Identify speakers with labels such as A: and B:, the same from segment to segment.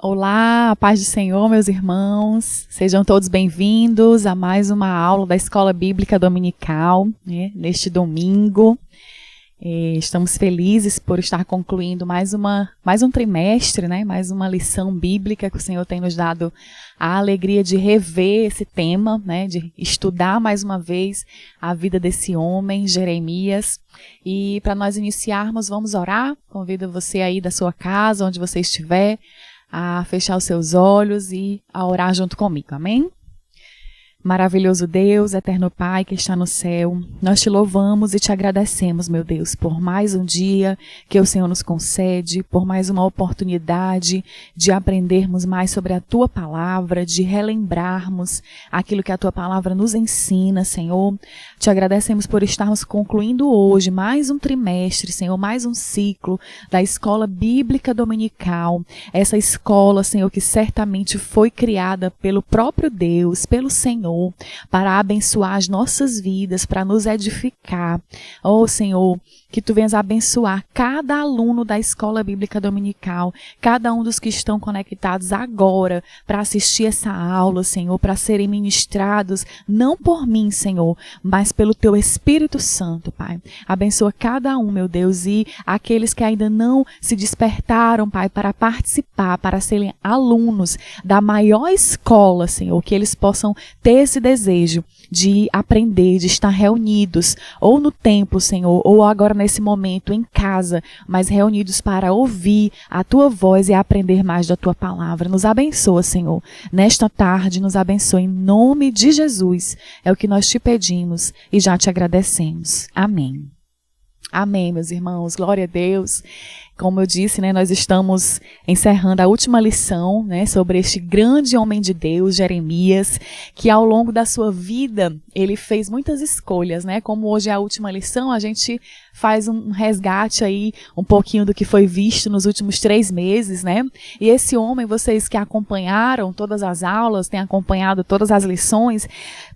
A: Olá, a paz do Senhor, meus irmãos. Sejam todos bem-vindos a mais uma aula da Escola Bíblica Dominical, né, neste domingo. Estamos felizes por estar concluindo mais um trimestre, né, mais uma lição bíblica que o Senhor tem nos dado a alegria de rever esse tema, né, de estudar mais uma vez a vida desse homem, Jeremias. E para nós iniciarmos, vamos orar. Convido você aí da sua casa, onde você estiver, a fechar os seus olhos e a orar junto comigo, amém? Maravilhoso Deus, eterno Pai que está no céu, nós te louvamos e te agradecemos, meu Deus, por mais um dia que o Senhor nos concede, por mais uma oportunidade de aprendermos mais sobre a Tua Palavra, de relembrarmos aquilo que a Tua Palavra nos ensina, Senhor. Te agradecemos por estarmos concluindo hoje mais um trimestre, Senhor, mais um ciclo da Escola Bíblica Dominical. Essa escola, Senhor, que certamente foi criada pelo próprio Deus, pelo Senhor, para abençoar as nossas vidas, para nos edificar. Oh, Senhor, que Tu venhas abençoar cada aluno da Escola Bíblica Dominical, cada um dos que estão conectados agora para assistir essa aula, Senhor, para serem ministrados, não por mim, Senhor, mas pelo Teu Espírito Santo, Pai. Abençoa cada um, meu Deus, e aqueles que ainda não se despertaram, Pai, para participar, para serem alunos da maior escola, Senhor, que eles possam ter esse desejo de aprender, de estar reunidos, ou no templo, Senhor, ou agora nesse momento em casa, mas reunidos para ouvir a Tua voz e aprender mais da Tua palavra. Nos abençoa, Senhor. Nesta tarde, nos abençoa em nome de Jesus. É o que nós te pedimos e já te agradecemos. Amém. Amém, meus irmãos. Glória a Deus. Como eu disse, né, nós estamos encerrando a última lição, né, sobre este grande homem de Deus, Jeremias, que ao longo da sua vida, ele fez muitas escolhas, né? Como hoje é a última lição, a gente faz um resgate aí, um pouquinho do que foi visto nos últimos 3 meses, né? E esse homem, vocês que acompanharam todas as aulas, têm acompanhado todas as lições,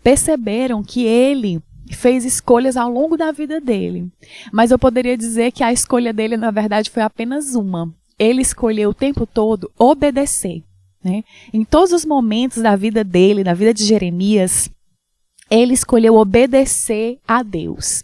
A: perceberam que ele fez escolhas ao longo da vida dele. Mas eu poderia dizer que a escolha dele, na verdade, foi apenas uma. Ele escolheu o tempo todo obedecer, né? Em todos os momentos da vida dele, da vida de Jeremias, ele escolheu obedecer a Deus.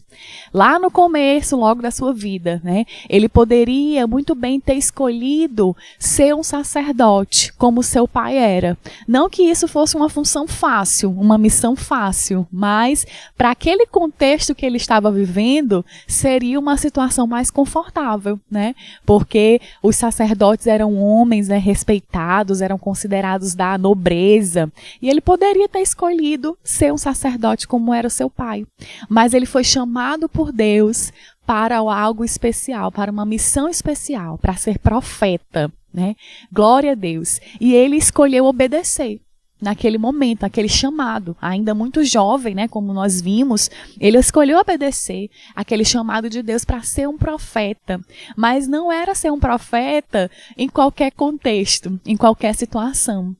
A: Lá no começo, logo da sua vida, né, ele poderia muito bem ter escolhido ser um sacerdote, como seu pai era. Não que isso fosse uma função fácil, uma missão fácil, mas para aquele contexto que ele estava vivendo, seria uma situação mais confortável, né? Porque os sacerdotes eram homens, né, respeitados, eram considerados da nobreza, e ele poderia ter escolhido ser um sacerdote como era o seu pai. Mas ele foi chamado por Deus para algo especial, para uma missão especial, para ser profeta, né? Glória a Deus. E ele escolheu obedecer naquele momento, naquele chamado, ainda muito jovem, né? Como nós vimos, ele escolheu obedecer aquele chamado de Deus para ser um profeta. Mas não era ser um profeta em qualquer contexto, em qualquer situação.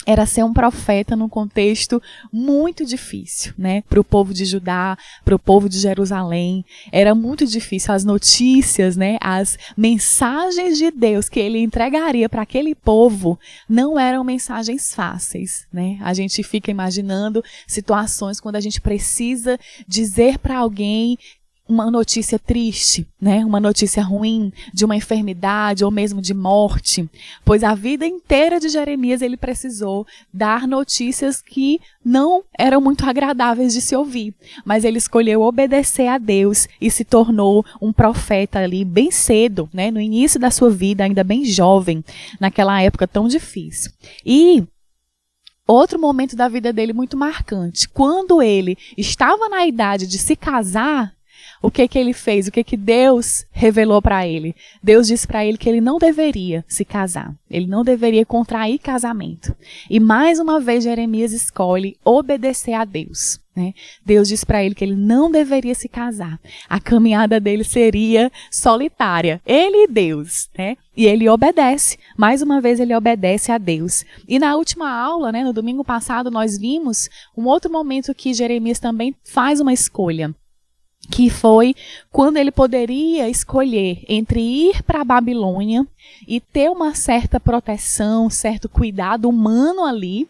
A: Era ser um profeta num contexto muito difícil, né? Para o povo de Judá, para o povo de Jerusalém. Era muito difícil. As notícias, né? As mensagens de Deus que ele entregaria para aquele povo não eram mensagens fáceis, né? A gente fica imaginando situações quando a gente precisa dizer para alguém uma notícia triste, né? Uma notícia ruim de uma enfermidade ou mesmo de morte, pois a vida inteira de Jeremias ele precisou dar notícias que não eram muito agradáveis de se ouvir, mas ele escolheu obedecer a Deus e se tornou um profeta ali bem cedo, né? No início da sua vida, ainda bem jovem, naquela época tão difícil. E outro momento da vida dele muito marcante, quando ele estava na idade de se casar, o que ele fez? O que Deus revelou para ele? Deus disse para ele que ele não deveria se casar. Ele não deveria contrair casamento. E mais uma vez Jeremias escolhe obedecer a Deus, né? Deus diz para ele que ele não deveria se casar. A caminhada dele seria solitária. Ele e Deus, né? E ele obedece. Mais uma vez ele obedece a Deus. E na última aula, né, no domingo passado, nós vimos um outro momento que Jeremias também faz uma escolha. que foi quando ele poderia escolher entre ir para a Babilônia e ter uma certa proteção, certo cuidado humano ali,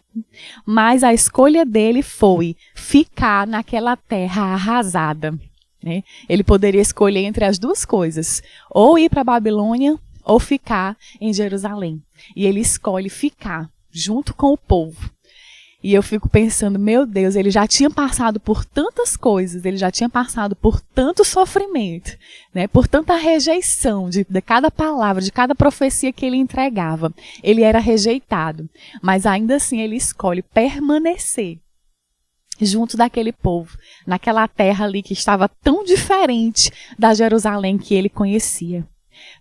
A: mas a escolha dele foi ficar naquela terra arrasada, né? Ele poderia escolher entre as duas coisas, ou ir para a Babilônia ou ficar em Jerusalém. E ele escolhe ficar junto com o povo. E eu fico pensando, meu Deus, ele já tinha passado por tantas coisas, ele já tinha passado por tanto sofrimento, né, por tanta rejeição de cada palavra, de cada profecia que ele entregava. Ele era rejeitado, mas ainda assim ele escolhe permanecer junto daquele povo, naquela terra ali que estava tão diferente da Jerusalém que ele conhecia.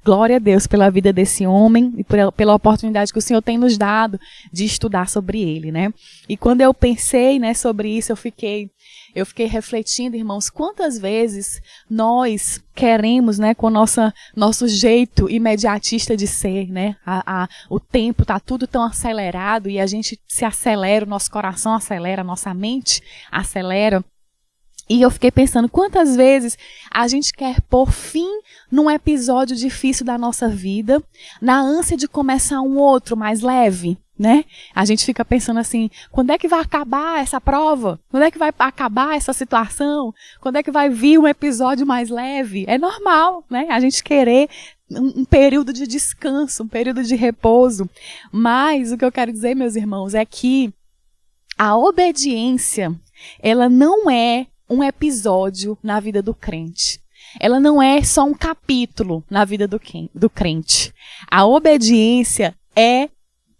A: Glória a Deus pela vida desse homem e pela oportunidade que o Senhor tem nos dado de estudar sobre ele, né? E quando eu pensei, né, sobre isso, eu fiquei refletindo, irmãos, quantas vezes nós queremos, né, com nosso jeito imediatista de ser, né? O tempo tá tudo tão acelerado e a gente se acelera, o nosso coração acelera, a nossa mente acelera. E eu fiquei pensando, quantas vezes a gente quer pôr fim num episódio difícil da nossa vida, na ânsia de começar um outro mais leve, né? A gente fica pensando assim, quando é que vai acabar essa prova? Quando é que vai acabar essa situação? Quando é que vai vir um episódio mais leve? É normal, né? A gente querer um período de descanso, um período de repouso. Mas o que eu quero dizer, meus irmãos, é que a obediência, ela não é um episódio na vida do crente. Ela não é só um capítulo na vida do crente. A obediência é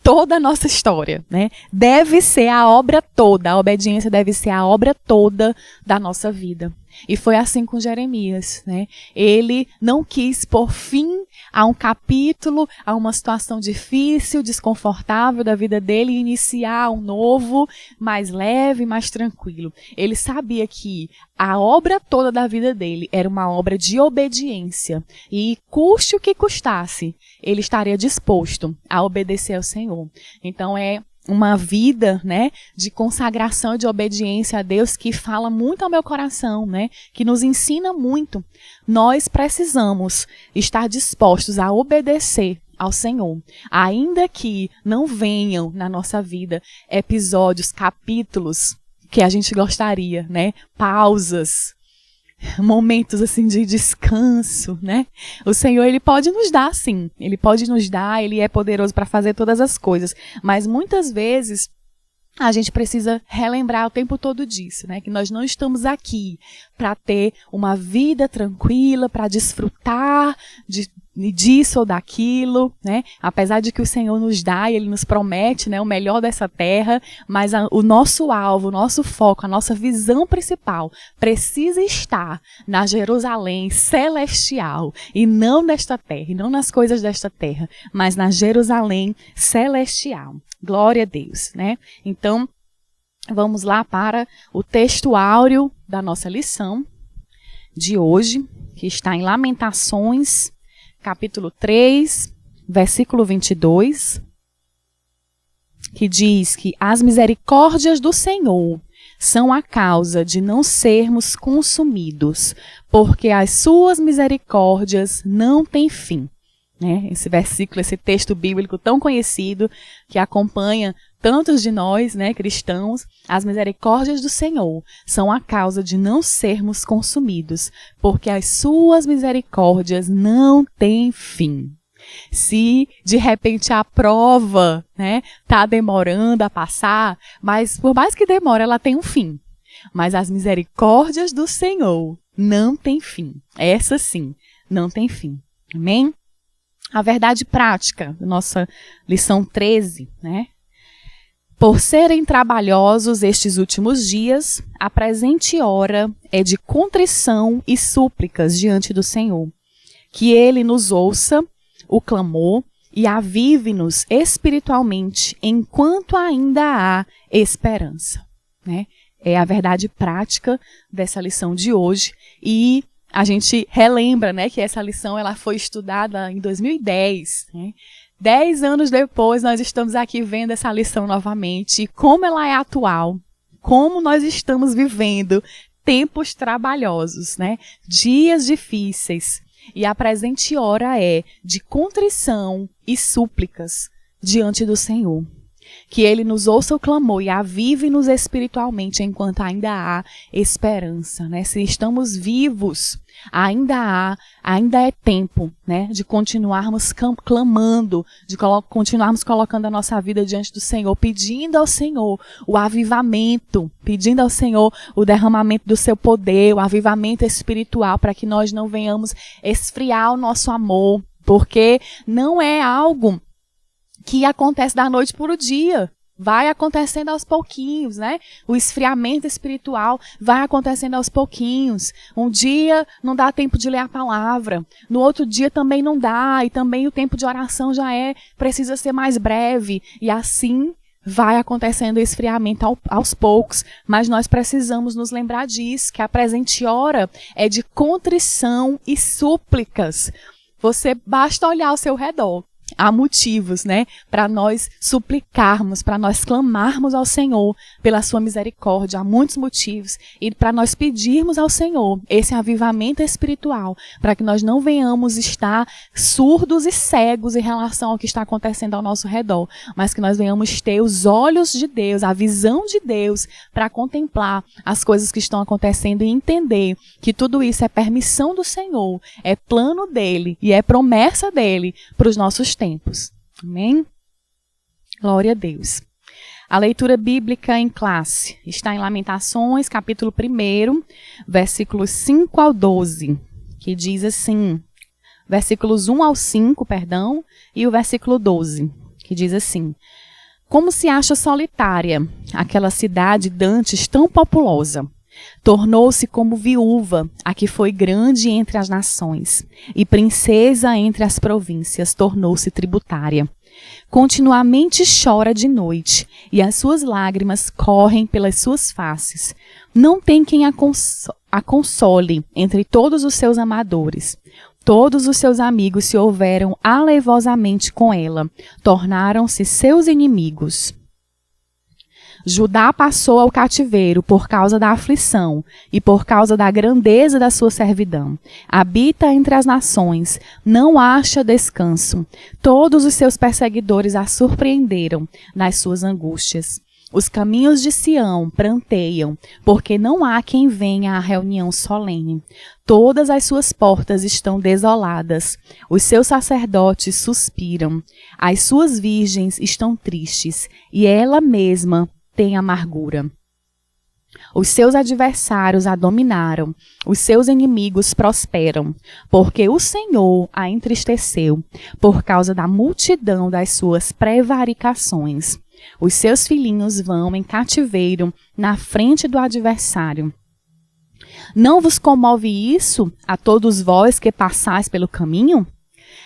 A: toda a nossa história, né? Deve ser a obra toda, a obediência deve ser a obra toda da nossa vida. E foi assim com Jeremias, né? Ele não quis pôr fim a um capítulo, a uma situação difícil, desconfortável da vida dele e iniciar um novo, mais leve, mais tranquilo. Ele sabia que a obra toda da vida dele era uma obra de obediência e custe o que custasse, ele estaria disposto a obedecer ao Senhor. Então é uma vida, né, de consagração e de obediência a Deus que fala muito ao meu coração, né, que nos ensina muito. Nós precisamos estar dispostos a obedecer ao Senhor, ainda que não venham na nossa vida episódios, capítulos que a gente gostaria, né, pausas, momentos assim de descanso, né? O Senhor, ele pode nos dar, sim. Ele pode nos dar, ele é poderoso para fazer todas as coisas. Mas muitas vezes a gente precisa relembrar o tempo todo disso, né? Que nós não estamos aqui para ter uma vida tranquila, para desfrutar disso ou daquilo, né? Apesar de que o Senhor nos dá e Ele nos promete, né, o melhor dessa terra, mas o nosso alvo, o nosso foco, a nossa visão principal precisa estar na Jerusalém celestial e não nesta terra, e não nas coisas desta terra, mas na Jerusalém celestial. Glória a Deus, né? Então, vamos lá para o texto áureo da nossa lição de hoje, que está em Lamentações, capítulo 3, versículo 22, que diz que as misericórdias do Senhor são a causa de não sermos consumidos, porque as suas misericórdias não têm fim. Né? Esse versículo, esse texto bíblico tão conhecido, que acompanha tantos de nós, né, cristãos, as misericórdias do Senhor são a causa de não sermos consumidos, porque as suas misericórdias não têm fim. Se de repente a prova, né, tá demorando a passar, mas por mais que demore, ela tem um fim. Mas as misericórdias do Senhor não têm fim. Essa sim, não tem fim. Amém? A verdade prática, nossa lição 13, né? Por serem trabalhosos estes últimos dias, a presente hora é de contrição e súplicas diante do Senhor. Que Ele nos ouça o clamor e avive-nos espiritualmente enquanto ainda há esperança. Né? É a verdade prática dessa lição de hoje e a gente relembra, né, que essa lição ela foi estudada em 2010. Né? 10 anos depois, nós estamos aqui vendo essa lição novamente. E como ela é atual, como nós estamos vivendo tempos trabalhosos, né? Dias difíceis. E a presente hora é de contrição e súplicas diante do Senhor. Que Ele nos ouça o clamor e avive-nos espiritualmente enquanto ainda há esperança, né? Se estamos vivos, ainda é tempo, né? De continuarmos clamando, de continuarmos colocando a nossa vida diante do Senhor, pedindo ao Senhor o avivamento, pedindo ao Senhor o derramamento do seu poder, o avivamento espiritual, para que nós não venhamos esfriar o nosso amor, porque não é algo que acontece da noite para o dia. Vai acontecendo aos pouquinhos, né? O esfriamento espiritual vai acontecendo aos pouquinhos. Um dia não dá tempo de ler a palavra. No outro dia também não dá. E também o tempo de oração precisa ser mais breve. E assim vai acontecendo o esfriamento aos poucos. Mas nós precisamos nos lembrar disso, que a presente hora é de contrição e súplicas. Você basta olhar ao seu redor. Há motivos, né, para nós suplicarmos, para nós clamarmos ao Senhor pela sua misericórdia. Há muitos motivos. E para nós pedirmos ao Senhor esse avivamento espiritual, para que nós não venhamos estar surdos e cegos em relação ao que está acontecendo ao nosso redor, mas que nós venhamos ter os olhos de Deus, a visão de Deus, para contemplar as coisas que estão acontecendo e entender que tudo isso é permissão do Senhor, é plano dele e é promessa dele para os nossos tempos. Amém? Glória a Deus. A leitura bíblica em classe está em Lamentações, capítulo 1, versículos 5 ao 12, que diz assim, versículos 1 ao 5, e o versículo 12, que diz assim: Como se acha solitária aquela cidade dantes tão populosa. Tornou-se como viúva, a que foi grande entre as nações, e princesa entre as províncias, tornou-se tributária. Continuamente chora de noite, e as suas lágrimas correm pelas suas faces. Não tem quem a console entre todos os seus amadores. Todos os seus amigos se houveram alevosamente com ela, tornaram-se seus inimigos. Judá passou ao cativeiro por causa da aflição e por causa da grandeza da sua servidão. Habita entre as nações, não acha descanso. Todos os seus perseguidores a surpreenderam nas suas angústias. Os caminhos de Sião pranteiam, porque não há quem venha à reunião solene. Todas as suas portas estão desoladas. Os seus sacerdotes suspiram. As suas virgens estão tristes, e ela mesma tem amargura. Os seus adversários a dominaram, os seus inimigos prosperam, porque o Senhor a entristeceu por causa da multidão das suas prevaricações. Os seus filhinhos vão em cativeiro na frente do adversário. Não vos comove isso a todos vós que passais pelo caminho?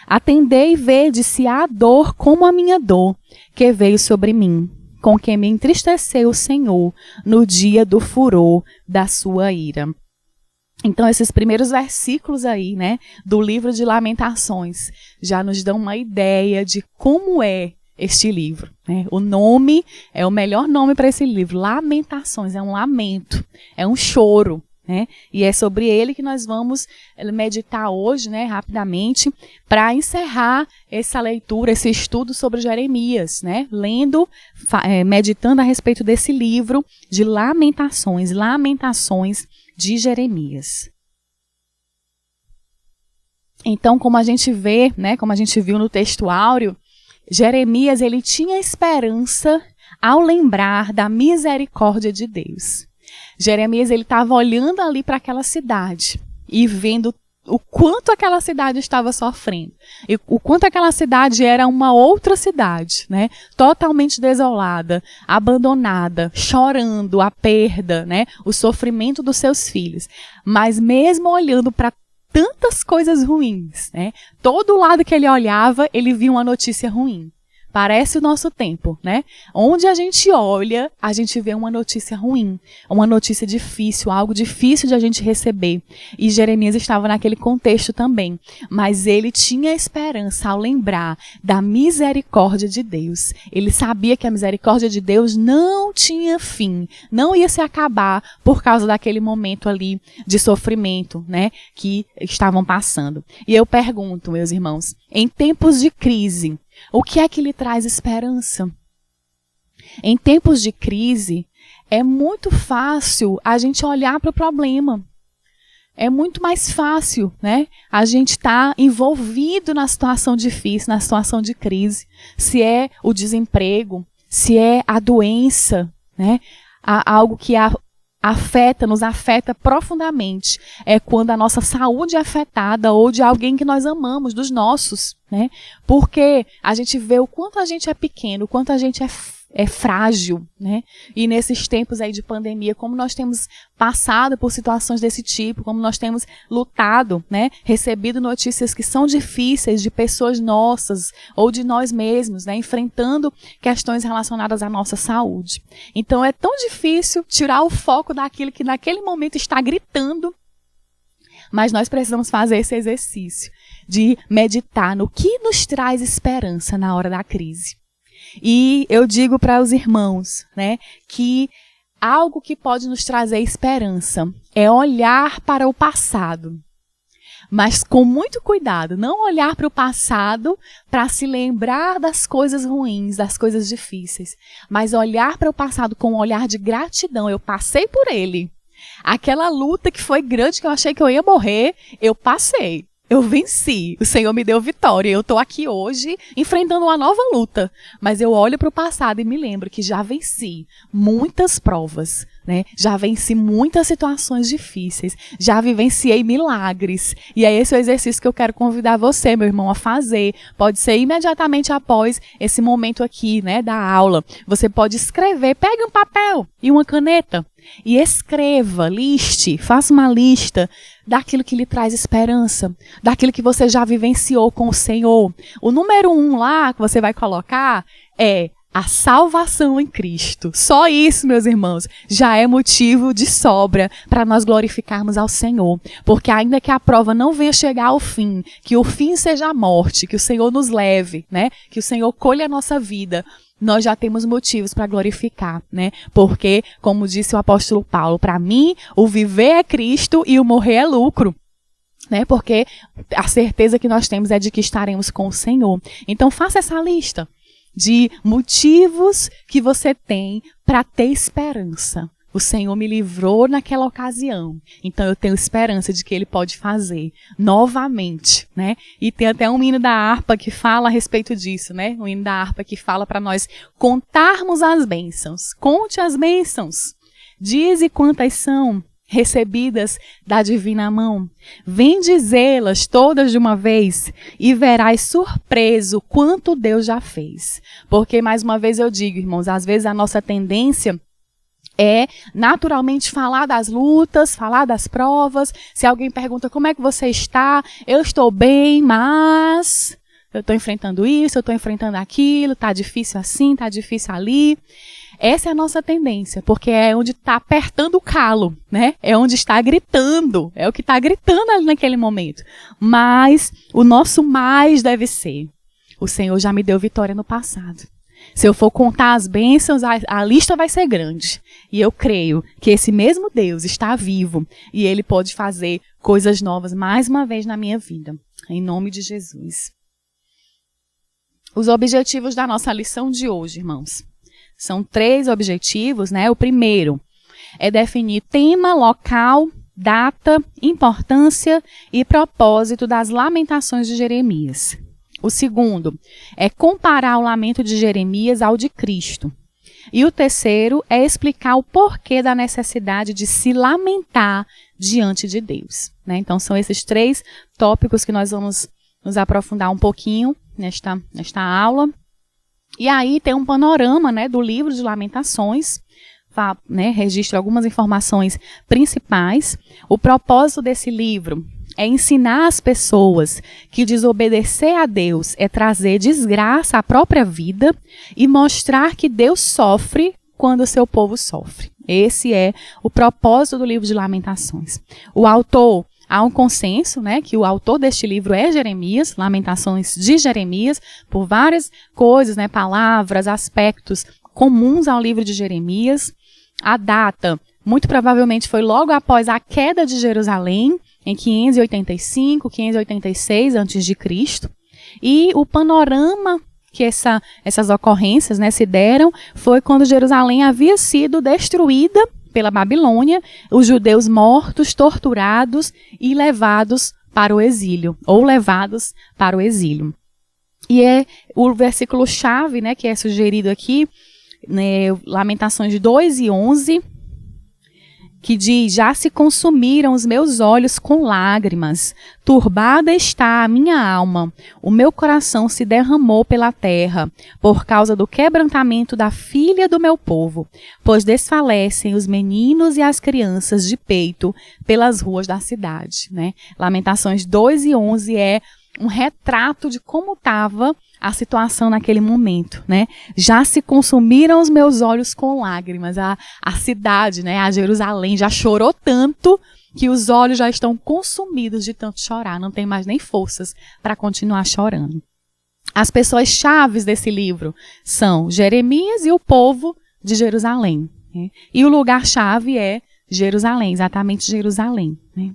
A: Atendei e vede se há dor como a minha dor, que veio sobre mim, com que me entristeceu o Senhor no dia do furor da sua ira. Então, esses primeiros versículos aí, né, do livro de Lamentações, já nos dão uma ideia de como é este livro, né? O nome é o melhor nome para esse livro. Lamentações, é um lamento, é um choro, né? E é sobre ele que nós vamos meditar hoje, né, rapidamente, para encerrar essa leitura, esse estudo sobre Jeremias, né? Lendo, meditando a respeito desse livro de Lamentações de Jeremias. Então, como a gente vê, né, como a gente viu no texto áureo, Jeremias, ele tinha esperança ao lembrar da misericórdia de Deus. Jeremias, ele estava olhando ali para aquela cidade e vendo o quanto aquela cidade estava sofrendo. E o quanto aquela cidade era uma outra cidade, né? Totalmente desolada, abandonada, chorando a perda, né? O sofrimento dos seus filhos. Mas mesmo olhando para tantas coisas ruins, né? Todo lado que ele olhava, ele via uma notícia ruim. Parece o nosso tempo, né? Onde a gente olha, a gente vê uma notícia ruim, uma notícia difícil, algo difícil de a gente receber. E Jeremias estava naquele contexto também. Mas ele tinha esperança ao lembrar da misericórdia de Deus. Ele sabia que a misericórdia de Deus não tinha fim, não ia se acabar por causa daquele momento ali de sofrimento, né, que estavam passando. E eu pergunto, meus irmãos, em tempos de crise, o que é que lhe traz esperança? Em tempos de crise, é muito fácil a gente olhar para o problema. É muito mais fácil, né? A gente está envolvido na situação difícil, na situação de crise. Se é o desemprego, se é a doença, né? Algo que nos afeta profundamente. É quando a nossa saúde é afetada ou de alguém que nós amamos, dos nossos, né? Porque a gente vê o quanto a gente é pequeno, o quanto a gente é frágil, né? E nesses tempos aí de pandemia, como nós temos passado por situações desse tipo, como nós temos lutado, né? Recebido notícias que são difíceis de pessoas nossas ou de nós mesmos, né? Enfrentando questões relacionadas à nossa saúde. Então é tão difícil tirar o foco daquilo que naquele momento está gritando, mas nós precisamos fazer esse exercício de meditar no que nos traz esperança na hora da crise. E eu digo para os irmãos, né, que algo que pode nos trazer esperança é olhar para o passado. Mas com muito cuidado, não olhar para o passado para se lembrar das coisas ruins, das coisas difíceis. Mas olhar para o passado com um olhar de gratidão. Eu passei por ele. Aquela luta que foi grande, que eu achei que eu ia morrer, eu passei. Eu venci, o Senhor me deu vitória, eu estou aqui hoje enfrentando uma nova luta, mas eu olho para o passado e me lembro que já venci muitas provas, né? Já venci muitas situações difíceis, já vivenciei milagres, e é esse o exercício que eu quero convidar você, meu irmão, a fazer. Pode ser imediatamente após esse momento aqui, né, da aula. Você pode escrever, pegue um papel e uma caneta e escreva, liste, faça uma lista daquilo que lhe traz esperança, daquilo que você já vivenciou com o Senhor. O número 1 lá que você vai colocar é a salvação em Cristo. Só isso, meus irmãos, já é motivo de sobra para nós glorificarmos ao Senhor. Porque ainda que a prova não venha chegar ao fim, que o fim seja a morte, que o Senhor nos leve, né? Que o Senhor colha a nossa vida, nós já temos motivos para glorificar, né? Porque, como disse o apóstolo Paulo, para mim, o viver é Cristo e o morrer é lucro. Né? Porque a certeza que nós temos é de que estaremos com o Senhor. Então, faça essa lista de motivos que você tem para ter esperança. O Senhor me livrou naquela ocasião, então eu tenho esperança de que Ele pode fazer novamente, né? E tem até um hino da harpa que fala a respeito disso, né? Um hino da harpa que fala para nós contarmos as bênçãos. Conte as bênçãos. Dize quantas são recebidas da divina mão. Vem dizê-las todas de uma vez e verás surpreso quanto Deus já fez. Porque, mais uma vez eu digo, irmãos, às vezes a nossa tendência é naturalmente falar das lutas, falar das provas. Se alguém pergunta como é que você está, eu estou bem, mas eu estou enfrentando isso, eu estou enfrentando aquilo, está difícil assim, está difícil ali. Essa é a nossa tendência, porque é onde está apertando o calo, né? É onde está gritando, é o que está gritando ali naquele momento. Mas o nosso mais deve ser: o Senhor já me deu vitória no passado. Se eu for contar as bênçãos, a lista vai ser grande. E eu creio que esse mesmo Deus está vivo e Ele pode fazer coisas novas mais uma vez na minha vida. Em nome de Jesus. Os objetivos da nossa lição de hoje, irmãos. São 3 objetivos, né? O primeiro é definir tema, local, data, importância e propósito das lamentações de Jeremias. O segundo é comparar o lamento de Jeremias ao de Cristo. E o terceiro é explicar o porquê da necessidade de se lamentar diante de Deus, né? Então são esses 3 tópicos que nós vamos nos aprofundar um pouquinho nesta aula. E aí tem um panorama, né, do livro de Lamentações, né, registra algumas informações principais. O propósito desse livro é ensinar as pessoas que desobedecer a Deus é trazer desgraça à própria vida e mostrar que Deus sofre quando o seu povo sofre. Esse é o propósito do livro de Lamentações. O autor, há um consenso, né, que o autor deste livro é Jeremias, Lamentações de Jeremias, por várias coisas, né, palavras, aspectos comuns ao livro de Jeremias. A data, muito provavelmente, foi logo após a queda de Jerusalém, em 585, 586 a.C. E o panorama que essas ocorrências, né, se deram foi quando Jerusalém havia sido destruída pela Babilônia, os judeus mortos, torturados e levados para o exílio, ou levados para o exílio. E é o versículo-chave, né, que é sugerido aqui, né, Lamentações 2:11, que diz: já se consumiram os meus olhos com lágrimas, turbada está a minha alma, o meu coração se derramou pela terra, por causa do quebrantamento da filha do meu povo, pois desfalecem os meninos e as crianças de peito pelas ruas da cidade. Né? Lamentações 2:11 é um retrato de como estava a situação naquele momento, né? Já se consumiram os meus olhos com lágrimas. A cidade, né, a Jerusalém, já chorou tanto que os olhos já estão consumidos de tanto chorar. Não tem mais nem forças para continuar chorando. As pessoas chaves desse livro são Jeremias e o povo de Jerusalém. Né? E o lugar-chave é Jerusalém, exatamente Jerusalém. Né?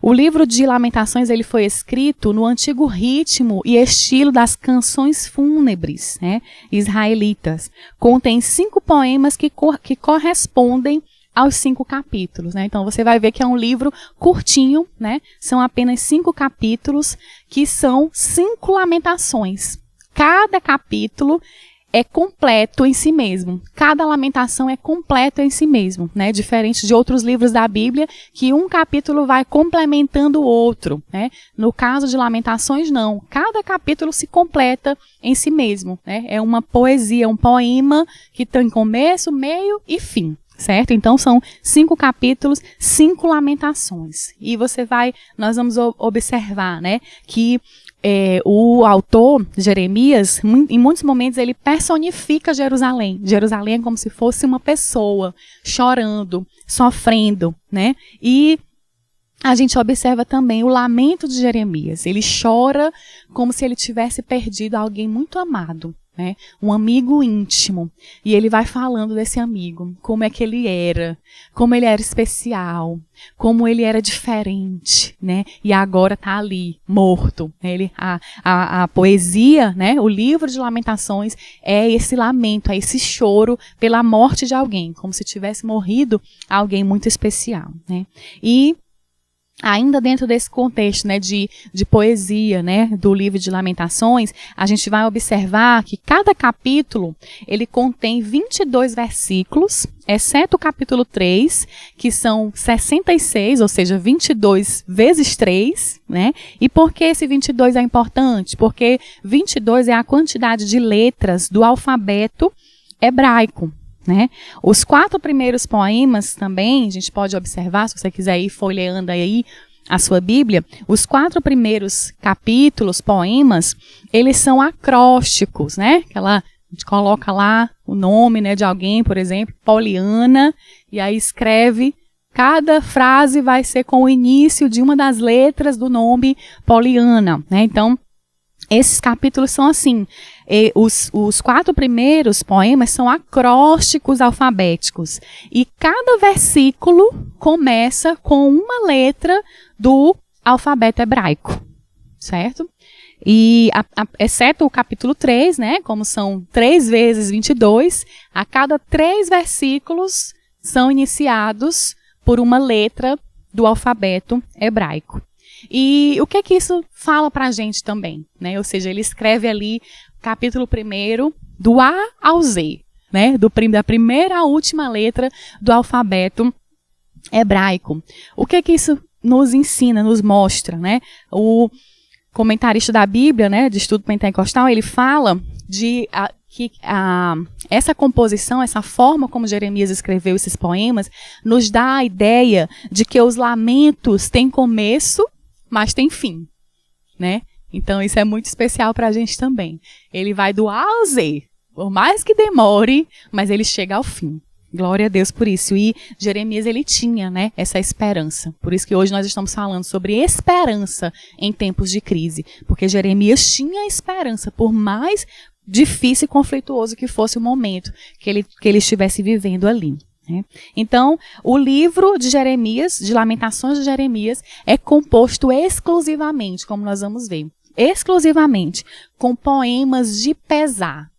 A: O livro de Lamentações ele foi escrito no antigo ritmo e estilo das canções fúnebres, né, israelitas. Contém 5 poemas que correspondem aos 5 capítulos. Né? Então você vai ver que é um livro curtinho, né? São apenas 5 capítulos que são 5 lamentações. Cada capítulo é completo em si mesmo. Cada lamentação é completa em si mesmo, né? Diferente de outros livros da Bíblia, que um capítulo vai complementando o outro, né? No caso de Lamentações, não. Cada capítulo se completa em si mesmo, né? É uma poesia, um poema que tem começo, meio e fim. Certo? Então são 5 capítulos, 5 lamentações. E nós vamos observar, né, que o autor, Jeremias, em muitos momentos ele personifica Jerusalém. Jerusalém é como se fosse uma pessoa chorando, sofrendo, né? E a gente observa também o lamento de Jeremias. Ele chora como se ele tivesse perdido alguém muito amado. Né? Um amigo íntimo, e ele vai falando desse amigo, como é que ele era, como ele era especial, como ele era diferente, né? E agora está ali, morto. A poesia, né? O livro de Lamentações é esse lamento, é esse choro pela morte de alguém, como se tivesse morrido alguém muito especial. Né? E ainda dentro desse contexto, né, de poesia, né, do livro de Lamentações, a gente vai observar que cada capítulo ele contém 22 versículos, exceto o capítulo 3, que são 66, ou seja, 22 vezes 3, né? E por que esse 22 é importante? Porque 22 é a quantidade de letras do alfabeto hebraico. Né? Os 4 primeiros poemas também, a gente pode observar, se você quiser ir folheando aí a sua Bíblia, os 4 primeiros capítulos, poemas, eles são acrósticos, né? A gente coloca lá o nome, né, de alguém, por exemplo, Poliana, e aí escreve, cada frase vai ser com o início de uma das letras do nome Poliana, né? Então, esses capítulos são assim, os 4 primeiros poemas são acrósticos alfabéticos, e cada versículo começa com uma letra do alfabeto hebraico, certo? E, exceto o capítulo 3, né, como são 3 vezes 22, a cada 3 versículos são iniciados por uma letra do alfabeto hebraico. E o que isso fala pra gente também, né? Ou seja, ele escreve ali capítulo 1 do A ao Z, né? Da primeira à última letra do alfabeto hebraico. O que isso nos ensina, nos mostra, né? O comentarista da Bíblia, né, de estudo pentecostal, ele fala que essa composição, essa forma como Jeremias escreveu esses poemas, nos dá a ideia de que os lamentos têm começo, mas tem fim, né? Então isso é muito especial para a gente também. Ele vai do A ao Z, por mais que demore, mas ele chega ao fim. Glória a Deus por isso. E Jeremias, ele tinha, né, essa esperança. Por isso que hoje nós estamos falando sobre esperança em tempos de crise. Porque Jeremias tinha esperança, por mais difícil e conflituoso que fosse o momento que ele estivesse vivendo ali. Né? Então, o livro de Jeremias, de Lamentações de Jeremias, é composto exclusivamente, como nós vamos ver, exclusivamente com poemas de pesar.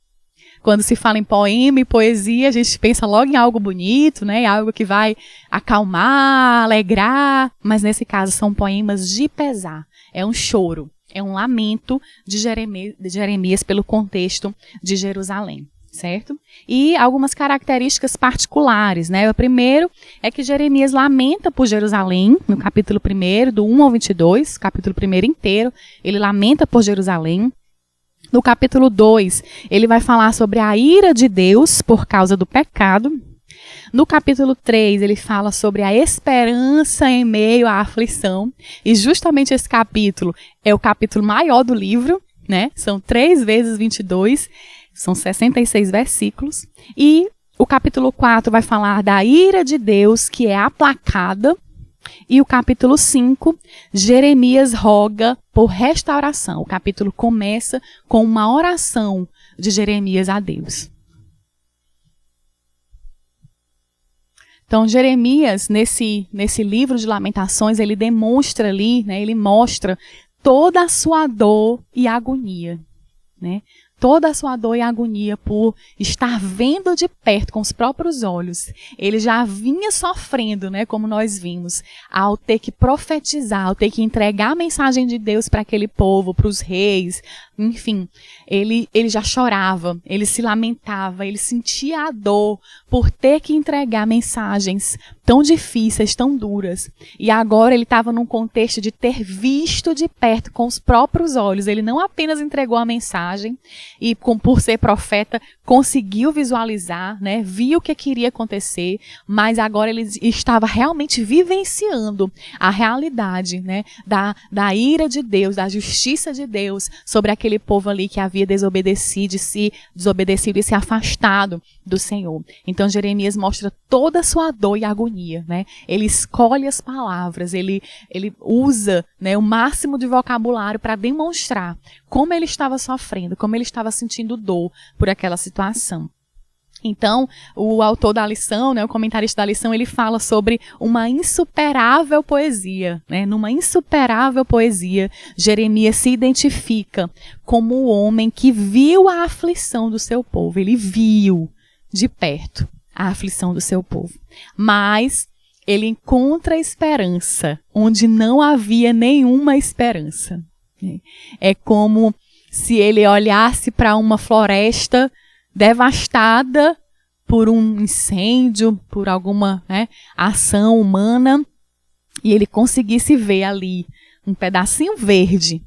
A: Quando se fala em poema e poesia, a gente pensa logo em algo bonito, né? Algo que vai acalmar, alegrar. Mas nesse caso são poemas de pesar. É um choro, é um lamento de Jeremias pelo contexto de Jerusalém, certo? E algumas características particulares, né? O primeiro é que Jeremias lamenta por Jerusalém, no capítulo 1, do 1 ao 22, capítulo 1 inteiro, ele lamenta por Jerusalém. No capítulo 2, ele vai falar sobre a ira de Deus por causa do pecado. No capítulo 3, ele fala sobre a esperança em meio à aflição. E justamente esse capítulo é o capítulo maior do livro, né? São 3 vezes 22, são 66 versículos. E o capítulo 4 vai falar da ira de Deus que é aplacada. E o capítulo 5, Jeremias roga por restauração. O capítulo começa com uma oração de Jeremias a Deus. Então, Jeremias, nesse livro de Lamentações, ele demonstra ali, né, ele mostra toda a sua dor e agonia, né? Toda a sua dor e agonia por estar vendo de perto com os próprios olhos. Ele já vinha sofrendo, né, como nós vimos, ao ter que profetizar, ao ter que entregar a mensagem de Deus para aquele povo, para os reis, enfim. Ele já chorava, ele se lamentava, ele sentia a dor por ter que entregar mensagens tão difíceis, tão duras. E agora ele estava num contexto de ter visto de perto com os próprios olhos. Ele não apenas entregou a mensagem e, por ser profeta, conseguiu visualizar, né, viu o que queria acontecer, mas agora ele estava realmente vivenciando a realidade, né, da ira de Deus, da justiça de Deus sobre aquele povo ali que havia desobedecido e se afastado do Senhor. Então Jeremias mostra toda a sua dor e agonia, né? Ele escolhe as palavras, ele usa, né, o máximo de vocabulário para demonstrar como ele estava sofrendo, como ele estava sentindo dor por aquela situação. Então, o autor da lição, né, o comentarista da lição, ele fala sobre uma insuperável poesia, né? Numa insuperável poesia, Jeremias se identifica como o homem que viu a aflição do seu povo. Ele viu de perto a aflição do seu povo. Mas ele encontra esperança onde não havia nenhuma esperança. É como se ele olhasse para uma floresta devastada por um incêndio, por alguma, né, ação humana, e ele conseguisse ver ali um pedacinho verde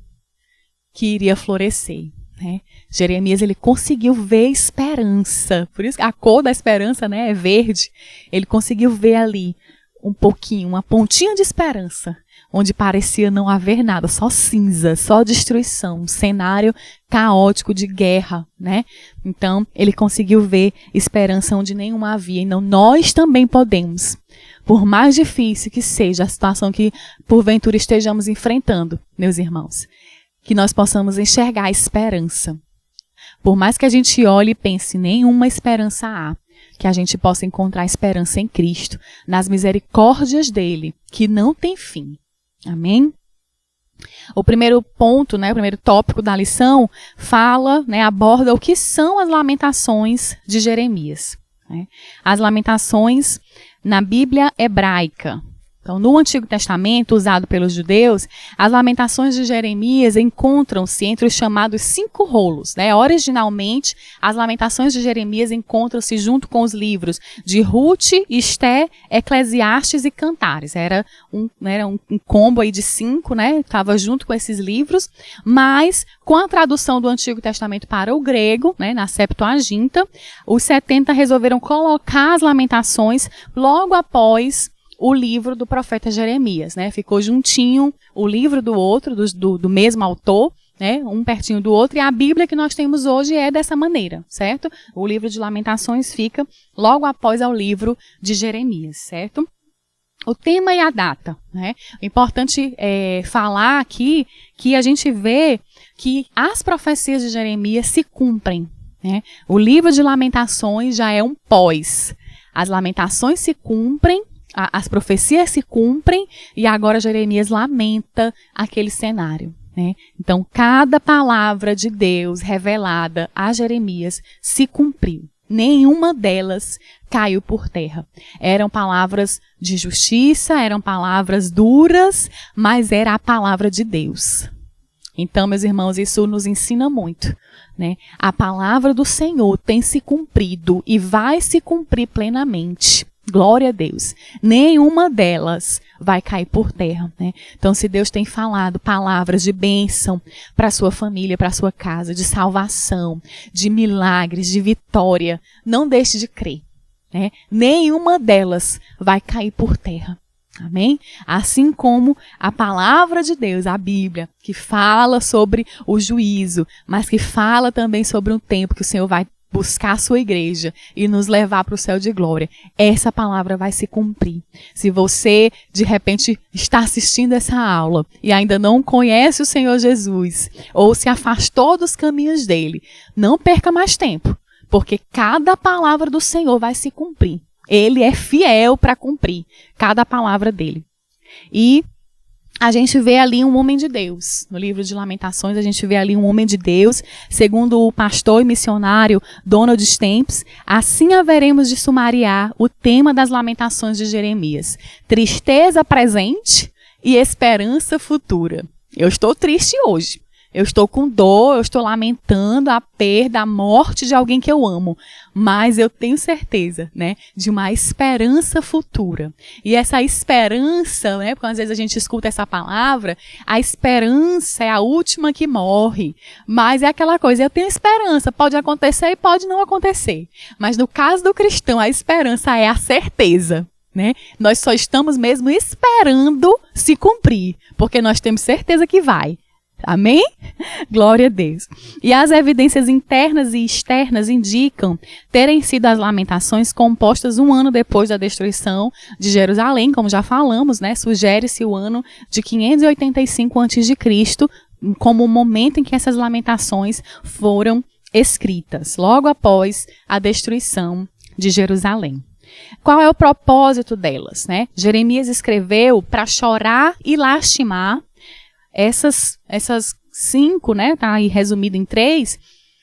A: que iria florescer. Né? Jeremias, ele conseguiu ver esperança, por isso a cor da esperança, né, é verde. Ele conseguiu ver ali um pouquinho, uma pontinha de esperança, onde parecia não haver nada, só cinza, só destruição, um cenário caótico de guerra, né? Então, ele conseguiu ver esperança onde nenhuma havia. Então, nós também podemos, por mais difícil que seja a situação que porventura estejamos enfrentando, meus irmãos, que nós possamos enxergar a esperança. Por mais que a gente olhe e pense, nenhuma esperança há, que a gente possa encontrar esperança em Cristo, nas misericórdias dele, que não tem fim. Amém? O primeiro ponto, né, o primeiro tópico da lição fala, né, aborda o que são as lamentações de Jeremias. Né? As lamentações na Bíblia hebraica. Então, no Antigo Testamento, usado pelos judeus, as lamentações de Jeremias encontram-se entre os chamados 5 rolos. Né? Originalmente, as lamentações de Jeremias encontram-se junto com os livros de Ruth, Esté, Eclesiastes e Cantares. Era um combo aí de 5, né? Estava junto com esses livros, mas com a tradução do Antigo Testamento para o grego, né, na Septuaginta, os 70 resolveram colocar as lamentações logo após o livro do profeta Jeremias, né? Ficou juntinho o livro do outro, do mesmo autor, né? Um pertinho do outro, e a Bíblia que nós temos hoje é dessa maneira, certo? O livro de Lamentações fica logo após ao livro de Jeremias, certo? O tema e a data, né? O importante é falar aqui que a gente vê que as profecias de Jeremias se cumprem, né? O livro de Lamentações já é um pós. As lamentações se cumprem, as profecias se cumprem, e agora Jeremias lamenta aquele cenário, né? Então, cada palavra de Deus revelada a Jeremias se cumpriu. Nenhuma delas caiu por terra. Eram palavras de justiça, eram palavras duras, mas era a palavra de Deus. Então, meus irmãos, isso nos ensina muito, né? A palavra do Senhor tem se cumprido e vai se cumprir plenamente. Glória a Deus. Nenhuma delas vai cair por terra, né? Então, se Deus tem falado palavras de bênção para a sua família, para a sua casa, de salvação, de milagres, de vitória, não deixe de crer, né? Nenhuma delas vai cair por terra. Amém? Assim como a palavra de Deus, a Bíblia, que fala sobre o juízo, mas que fala também sobre um tempo que o Senhor vai buscar a sua igreja e nos levar para o céu de glória. Essa palavra vai se cumprir. Se você, de repente, está assistindo essa aula e ainda não conhece o Senhor Jesus, ou se afastou dos caminhos dele, não perca mais tempo, porque cada palavra do Senhor vai se cumprir. Ele é fiel para cumprir cada palavra dele. E a gente vê ali um homem de Deus. No livro de Lamentações, a gente vê ali um homem de Deus. Segundo o pastor e missionário Donald Stamps, assim haveremos de sumariar o tema das Lamentações de Jeremias. Tristeza presente e esperança futura. Eu estou triste hoje. Eu estou com dor, eu estou lamentando a perda, a morte de alguém que eu amo. Mas eu tenho certeza, né, de uma esperança futura. E essa esperança, né, porque às vezes a gente escuta essa palavra, a esperança é a última que morre. Mas é aquela coisa, eu tenho esperança, pode acontecer e pode não acontecer. Mas no caso do cristão, a esperança é a certeza. Né? Nós só estamos mesmo esperando se cumprir, porque nós temos certeza que vai. Amém? Glória a Deus. E as evidências internas e externas indicam terem sido as lamentações compostas um ano depois da destruição de Jerusalém, como já falamos, né? Sugere-se o ano de 585 a.C. como o momento em que essas lamentações foram escritas, logo após a destruição de Jerusalém. Qual é o propósito delas, né? Jeremias escreveu para chorar e lastimar. Essas 5, né, tá aí resumido em 3,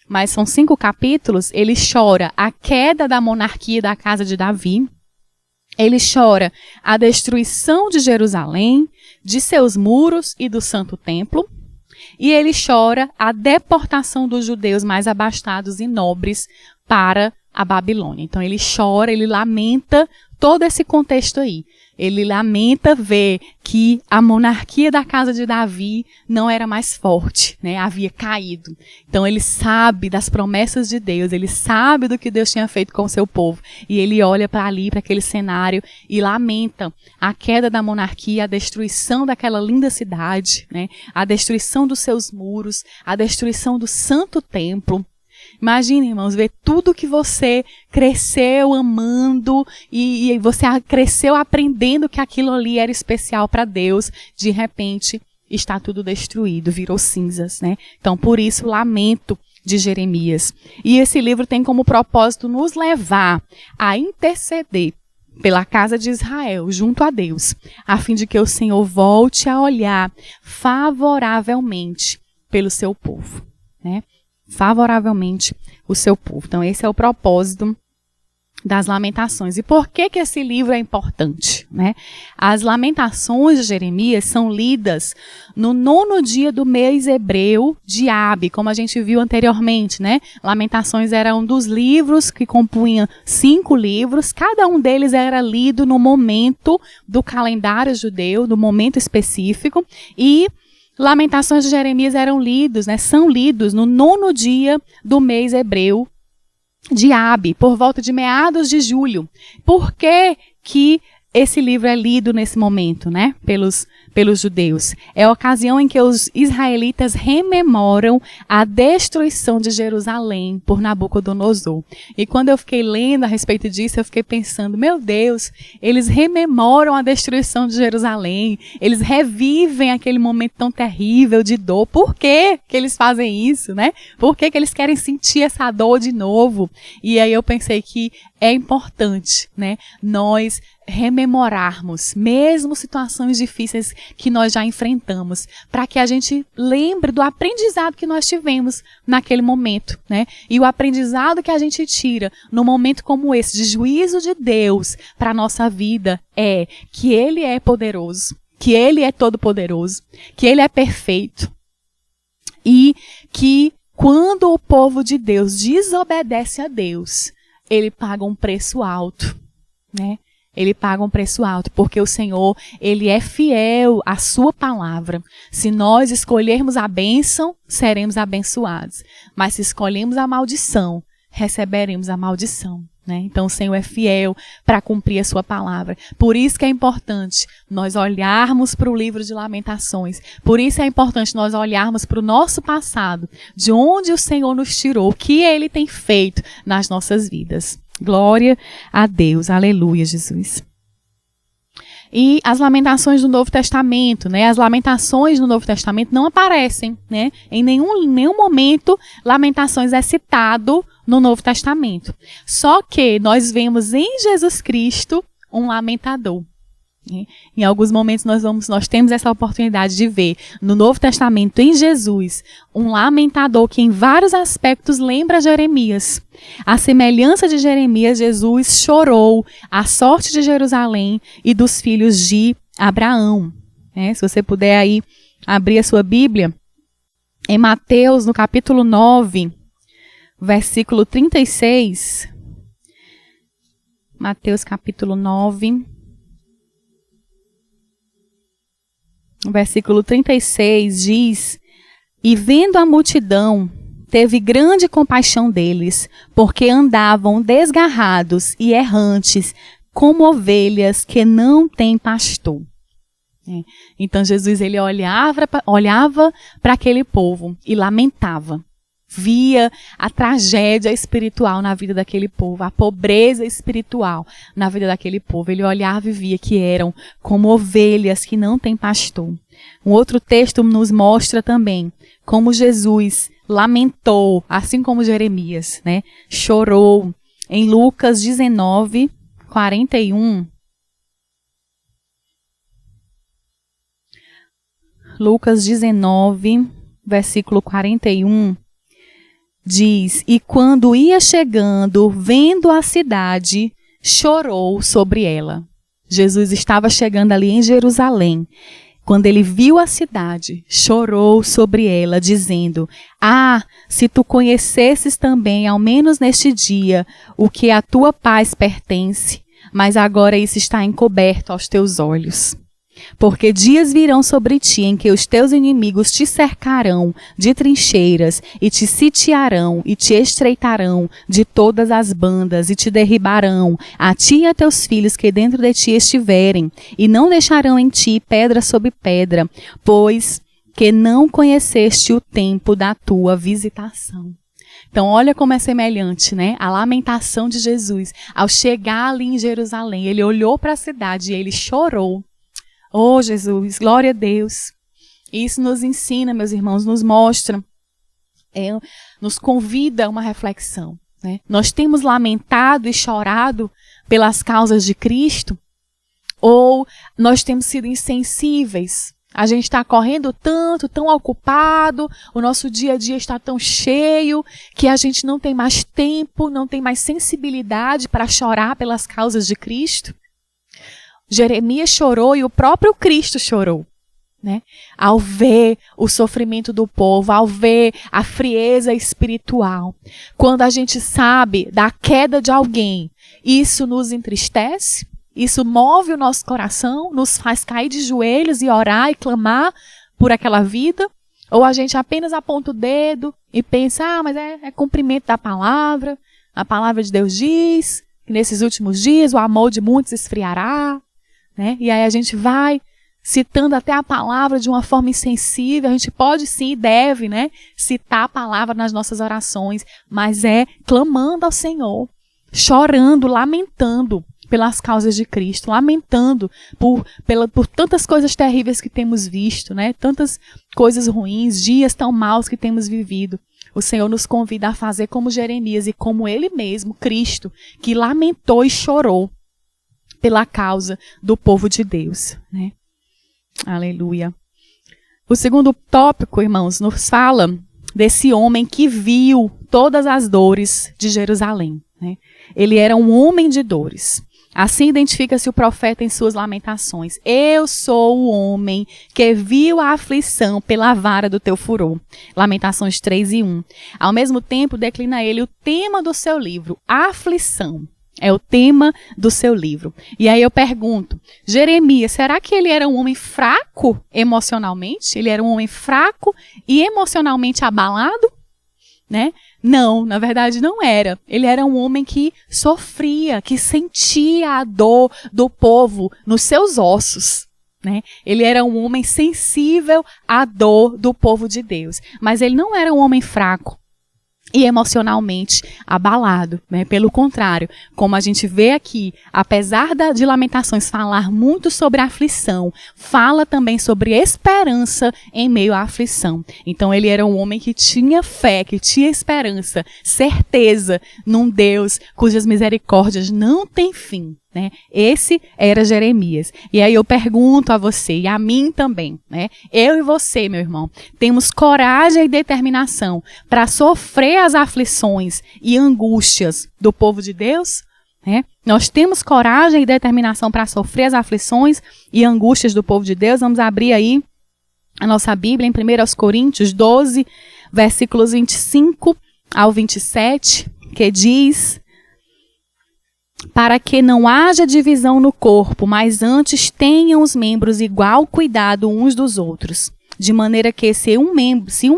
A: mas são 5 capítulos. Ele chora a queda da monarquia da casa de Davi. Ele chora a destruição de Jerusalém, de seus muros e do santo templo. E ele chora a deportação dos judeus mais abastados e nobres para a Babilônia. Então ele chora, ele lamenta todo esse contexto aí. Ele lamenta ver que a monarquia da casa de Davi não era mais forte, né? Havia caído. Então ele sabe das promessas de Deus, ele sabe do que Deus tinha feito com o seu povo. E ele olha para ali, para aquele cenário, e lamenta a queda da monarquia, a destruição daquela linda cidade, né? A destruição dos seus muros, a destruição do santo templo. Imagine, irmãos, ver tudo que você cresceu amando e você cresceu aprendendo que aquilo ali era especial para Deus. De repente, está tudo destruído, virou cinzas, né? Então, por isso, o lamento de Jeremias. E esse livro tem como propósito nos levar a interceder pela casa de Israel, junto a Deus, a fim de que o Senhor volte a olhar favoravelmente pelo seu povo, né? Favoravelmente o seu povo. Então, esse é o propósito das Lamentações. E por que esse livro é importante, né? As Lamentações de Jeremias são lidas no 9º dia do mês hebreu de Ab, como a gente viu anteriormente, né? Lamentações era um dos livros que compunham 5 livros, cada um deles era lido no momento do calendário judeu, no momento específico, e Lamentações de Jeremias eram lidos, né? São lidos no 9º dia do mês hebreu de Ab, por volta de meados de julho. Por que esse livro é lido nesse momento, né, pelos judeus? É a ocasião em que os israelitas rememoram a destruição de Jerusalém por Nabucodonosor. E quando eu fiquei lendo a respeito disso, eu fiquei pensando, meu Deus, eles rememoram a destruição de Jerusalém, eles revivem aquele momento tão terrível de dor. Por que eles fazem isso, né? Por que eles querem sentir essa dor de novo? E aí eu pensei que é importante, né, nós rememorarmos, mesmo situações difíceis que nós já enfrentamos, para que a gente lembre do aprendizado que nós tivemos naquele momento, né? E o aprendizado que a gente tira num momento como esse, de juízo de Deus para a nossa vida, é que Ele é poderoso, que Ele é todo-poderoso, que Ele é perfeito, e que quando o povo de Deus desobedece a Deus, Ele paga um preço alto, né? Ele paga um preço alto, porque o Senhor, Ele é fiel à sua palavra. Se nós escolhermos a bênção, seremos abençoados. Mas se escolhermos a maldição, receberemos a maldição, né? Então o Senhor é fiel para cumprir a sua palavra. Por isso que é importante nós olharmos para o livro de Lamentações. Por isso é importante nós olharmos para o nosso passado, de onde o Senhor nos tirou, o que Ele tem feito nas nossas vidas. Glória a Deus, aleluia, Jesus. E as lamentações do Novo Testamento, né? As lamentações do Novo Testamento não aparecem, né? Em nenhum momento lamentações é citado no Novo Testamento. Só que nós vemos em Jesus Cristo um lamentador. Em alguns momentos nós temos essa oportunidade de ver no Novo Testamento, em Jesus, um lamentador que em vários aspectos lembra Jeremias. A semelhança de Jeremias, Jesus chorou a sorte de Jerusalém e dos filhos de Abraão. Se você puder aí abrir a sua Bíblia, em Mateus, no capítulo 9, versículo 36. Mateus, capítulo 9. O versículo 36 diz: E vendo a multidão, teve grande compaixão deles, porque andavam desgarrados e errantes, como ovelhas que não têm pastor. Então Jesus, ele olhava para aquele povo e lamentava. Via a tragédia espiritual na vida daquele povo, a pobreza espiritual na vida daquele povo. Ele olhava e via que eram como ovelhas que não têm pastor. Um outro texto nos mostra também como Jesus lamentou, assim como Jeremias, né? Chorou. Em Lucas 19, 41. Lucas 19, versículo 41. Diz: E quando ia chegando, vendo a cidade, chorou sobre ela. Jesus estava chegando ali em Jerusalém. Quando ele viu a cidade, chorou sobre ela, dizendo: Ah, se tu conhecesses também, ao menos neste dia, o que à tua paz pertence, mas agora isso está encoberto aos teus olhos. Porque dias virão sobre ti em que os teus inimigos te cercarão de trincheiras e te sitiarão e te estreitarão de todas as bandas e te derribarão, a ti e a teus filhos que dentro de ti estiverem, e não deixarão em ti pedra sobre pedra, pois que não conheceste o tempo da tua visitação. Então, olha como é semelhante, né? A lamentação de Jesus. Ao chegar ali em Jerusalém, ele olhou para a cidade e ele chorou. Oh, Jesus, glória a Deus. Isso nos ensina, meus irmãos, nos mostra, nos convida a uma reflexão, né? Nós temos lamentado e chorado pelas causas de Cristo? Ou nós temos sido insensíveis? A gente está correndo tanto, tão ocupado, o nosso dia a dia está tão cheio, que a gente não tem mais tempo, não tem mais sensibilidade para chorar pelas causas de Cristo? Jeremias chorou e o próprio Cristo chorou, né? Ao ver o sofrimento do povo, ao ver a frieza espiritual. Quando a gente sabe da queda de alguém, isso nos entristece, isso move o nosso coração, nos faz cair de joelhos e orar e clamar por aquela vida? Ou a gente apenas aponta o dedo e pensa, mas é cumprimento da palavra, a palavra de Deus diz que nesses últimos dias o amor de muitos esfriará. né? E aí a gente vai citando até a palavra de uma forma insensível. A gente pode sim e deve, né, citar a palavra nas nossas orações, mas é clamando ao Senhor, chorando, lamentando pelas causas de Cristo, lamentando por tantas coisas terríveis que temos visto, né? Tantas coisas ruins, dias tão maus que temos vivido. O Senhor nos convida a fazer como Jeremias e como Ele mesmo, Cristo, que lamentou e chorou pela causa do povo de Deus, né? Aleluia. O segundo tópico, irmãos, nos fala desse homem que viu todas as dores de Jerusalém, né? Ele era um homem de dores. Assim identifica-se o profeta em suas lamentações. Eu sou o homem que viu a aflição pela vara do teu furor. Lamentações 3:1. Ao mesmo tempo, declina ele o tema do seu livro, a aflição. É o tema do seu livro. E aí eu pergunto, Jeremias, será que ele era um homem fraco emocionalmente? Ele era um homem fraco e emocionalmente abalado? Né? Não, na verdade não era. Ele era um homem que sofria, que sentia a dor do povo nos seus ossos, né? Ele era um homem sensível à dor do povo de Deus. Mas ele não era um homem fraco e emocionalmente abalado, né? Pelo contrário, como a gente vê aqui, apesar de Lamentações falar muito sobre a aflição, fala também sobre esperança em meio à aflição. Então ele era um homem que tinha fé, que tinha esperança, certeza num Deus cujas misericórdias não têm fim, né? Esse era Jeremias. E aí eu pergunto a você e a mim também, né? Eu e você, meu irmão, temos coragem e determinação para sofrer as aflições e angústias do povo de Deus? Né? Nós temos coragem e determinação para sofrer as aflições e angústias do povo de Deus? Vamos abrir aí a nossa Bíblia em 1 Coríntios 12, versículos 25 ao 27, que diz: para que não haja divisão no corpo, mas antes tenham os membros igual cuidado uns dos outros. De maneira que se um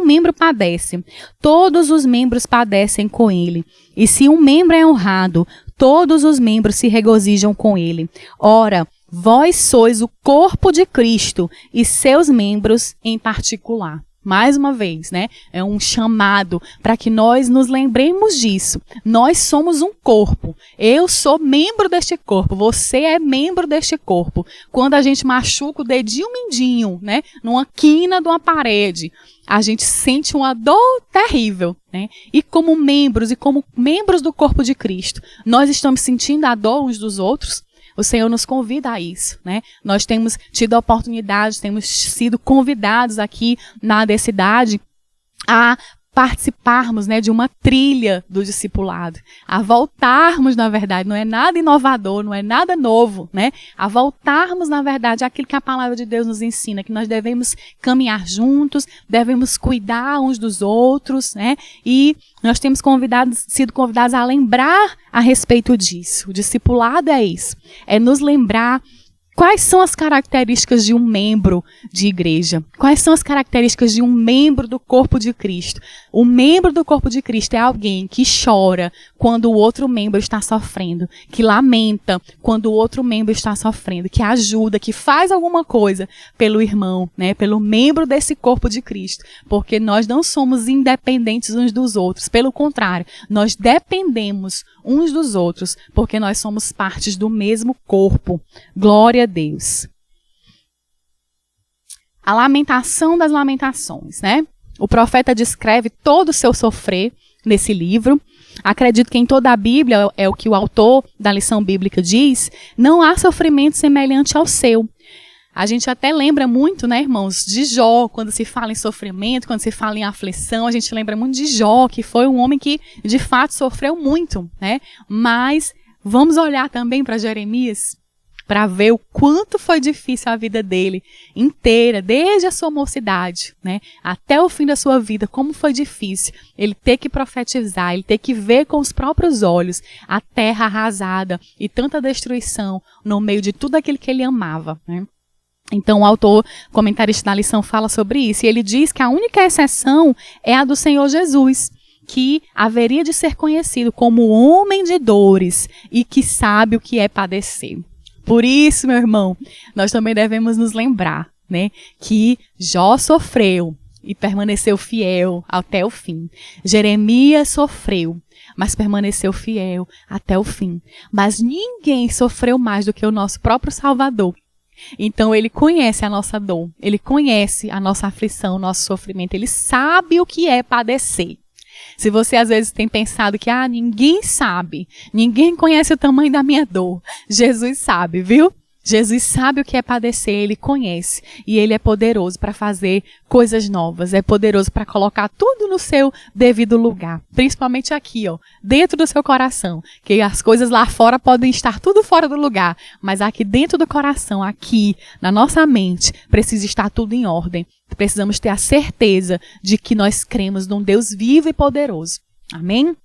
A: membro padece, todos os membros padecem com ele. E se um membro é honrado, todos os membros se regozijam com ele. Ora, vós sois o corpo de Cristo e seus membros em particular. Mais uma vez, né? É um chamado para que nós nos lembremos disso. Nós somos um corpo. Eu sou membro deste corpo. Você é membro deste corpo. Quando a gente machuca o dedinho mindinho, né? Numa quina de uma parede, a gente sente uma dor terrível, né? E como membros do corpo de Cristo, nós estamos sentindo a dor uns dos outros. O Senhor nos convida a isso, né? Nós temos tido a oportunidade, temos sido convidados aqui na ADcidade a participarmos, né, de uma trilha do discipulado, a voltarmos, na verdade, não é nada inovador, não é nada novo, né? A voltarmos, na verdade, àquilo que a palavra de Deus nos ensina, que nós devemos caminhar juntos, devemos cuidar uns dos outros, né? E nós temos sido convidados a lembrar a respeito disso. O discipulado é isso, é nos lembrar quais são as características de um membro de igreja? Quais são as características de um membro do corpo de Cristo? O membro do corpo de Cristo é alguém que chora quando o outro membro está sofrendo, que lamenta quando o outro membro está sofrendo, que ajuda, que faz alguma coisa pelo irmão, né? Pelo membro desse corpo de Cristo. Porque nós não somos independentes uns dos outros. Pelo contrário, nós dependemos uns dos outros, porque nós somos partes do mesmo corpo. Glória a Deus. A lamentação das lamentações, né? O profeta descreve todo o seu sofrer nesse livro. Acredito que em toda a Bíblia, é o que o autor da lição bíblica diz, não há sofrimento semelhante ao seu. A gente até lembra muito, né, irmãos, de Jó, quando se fala em sofrimento, quando se fala em aflição, a gente lembra muito de Jó, que foi um homem que, de fato, sofreu muito, né? Mas vamos olhar também para Jeremias, para ver o quanto foi difícil a vida dele inteira, desde a sua mocidade, né, até o fim da sua vida, como foi difícil ele ter que profetizar, ele ter que ver com os próprios olhos a terra arrasada e tanta destruição no meio de tudo aquilo que ele amava, né? Então o autor, comentarista da lição, fala sobre isso, e ele diz que a única exceção é a do Senhor Jesus, que haveria de ser conhecido como homem de dores e que sabe o que é padecer. Por isso, meu irmão, nós também devemos nos lembrar, né, que Jó sofreu e permaneceu fiel até o fim. Jeremias sofreu, mas permaneceu fiel até o fim. Mas ninguém sofreu mais do que o nosso próprio Salvador. Então ele conhece a nossa dor, ele conhece a nossa aflição, o nosso sofrimento, ele sabe o que é padecer. Se você às vezes tem pensado que ninguém sabe, ninguém conhece o tamanho da minha dor, Jesus sabe, viu? Jesus sabe o que é padecer, ele conhece e ele é poderoso para fazer coisas novas, é poderoso para colocar tudo no seu devido lugar, principalmente aqui, dentro do seu coração, que as coisas lá fora podem estar tudo fora do lugar, mas aqui dentro do coração, aqui na nossa mente, precisa estar tudo em ordem. Precisamos ter a certeza de que nós cremos num Deus vivo e poderoso. Amém?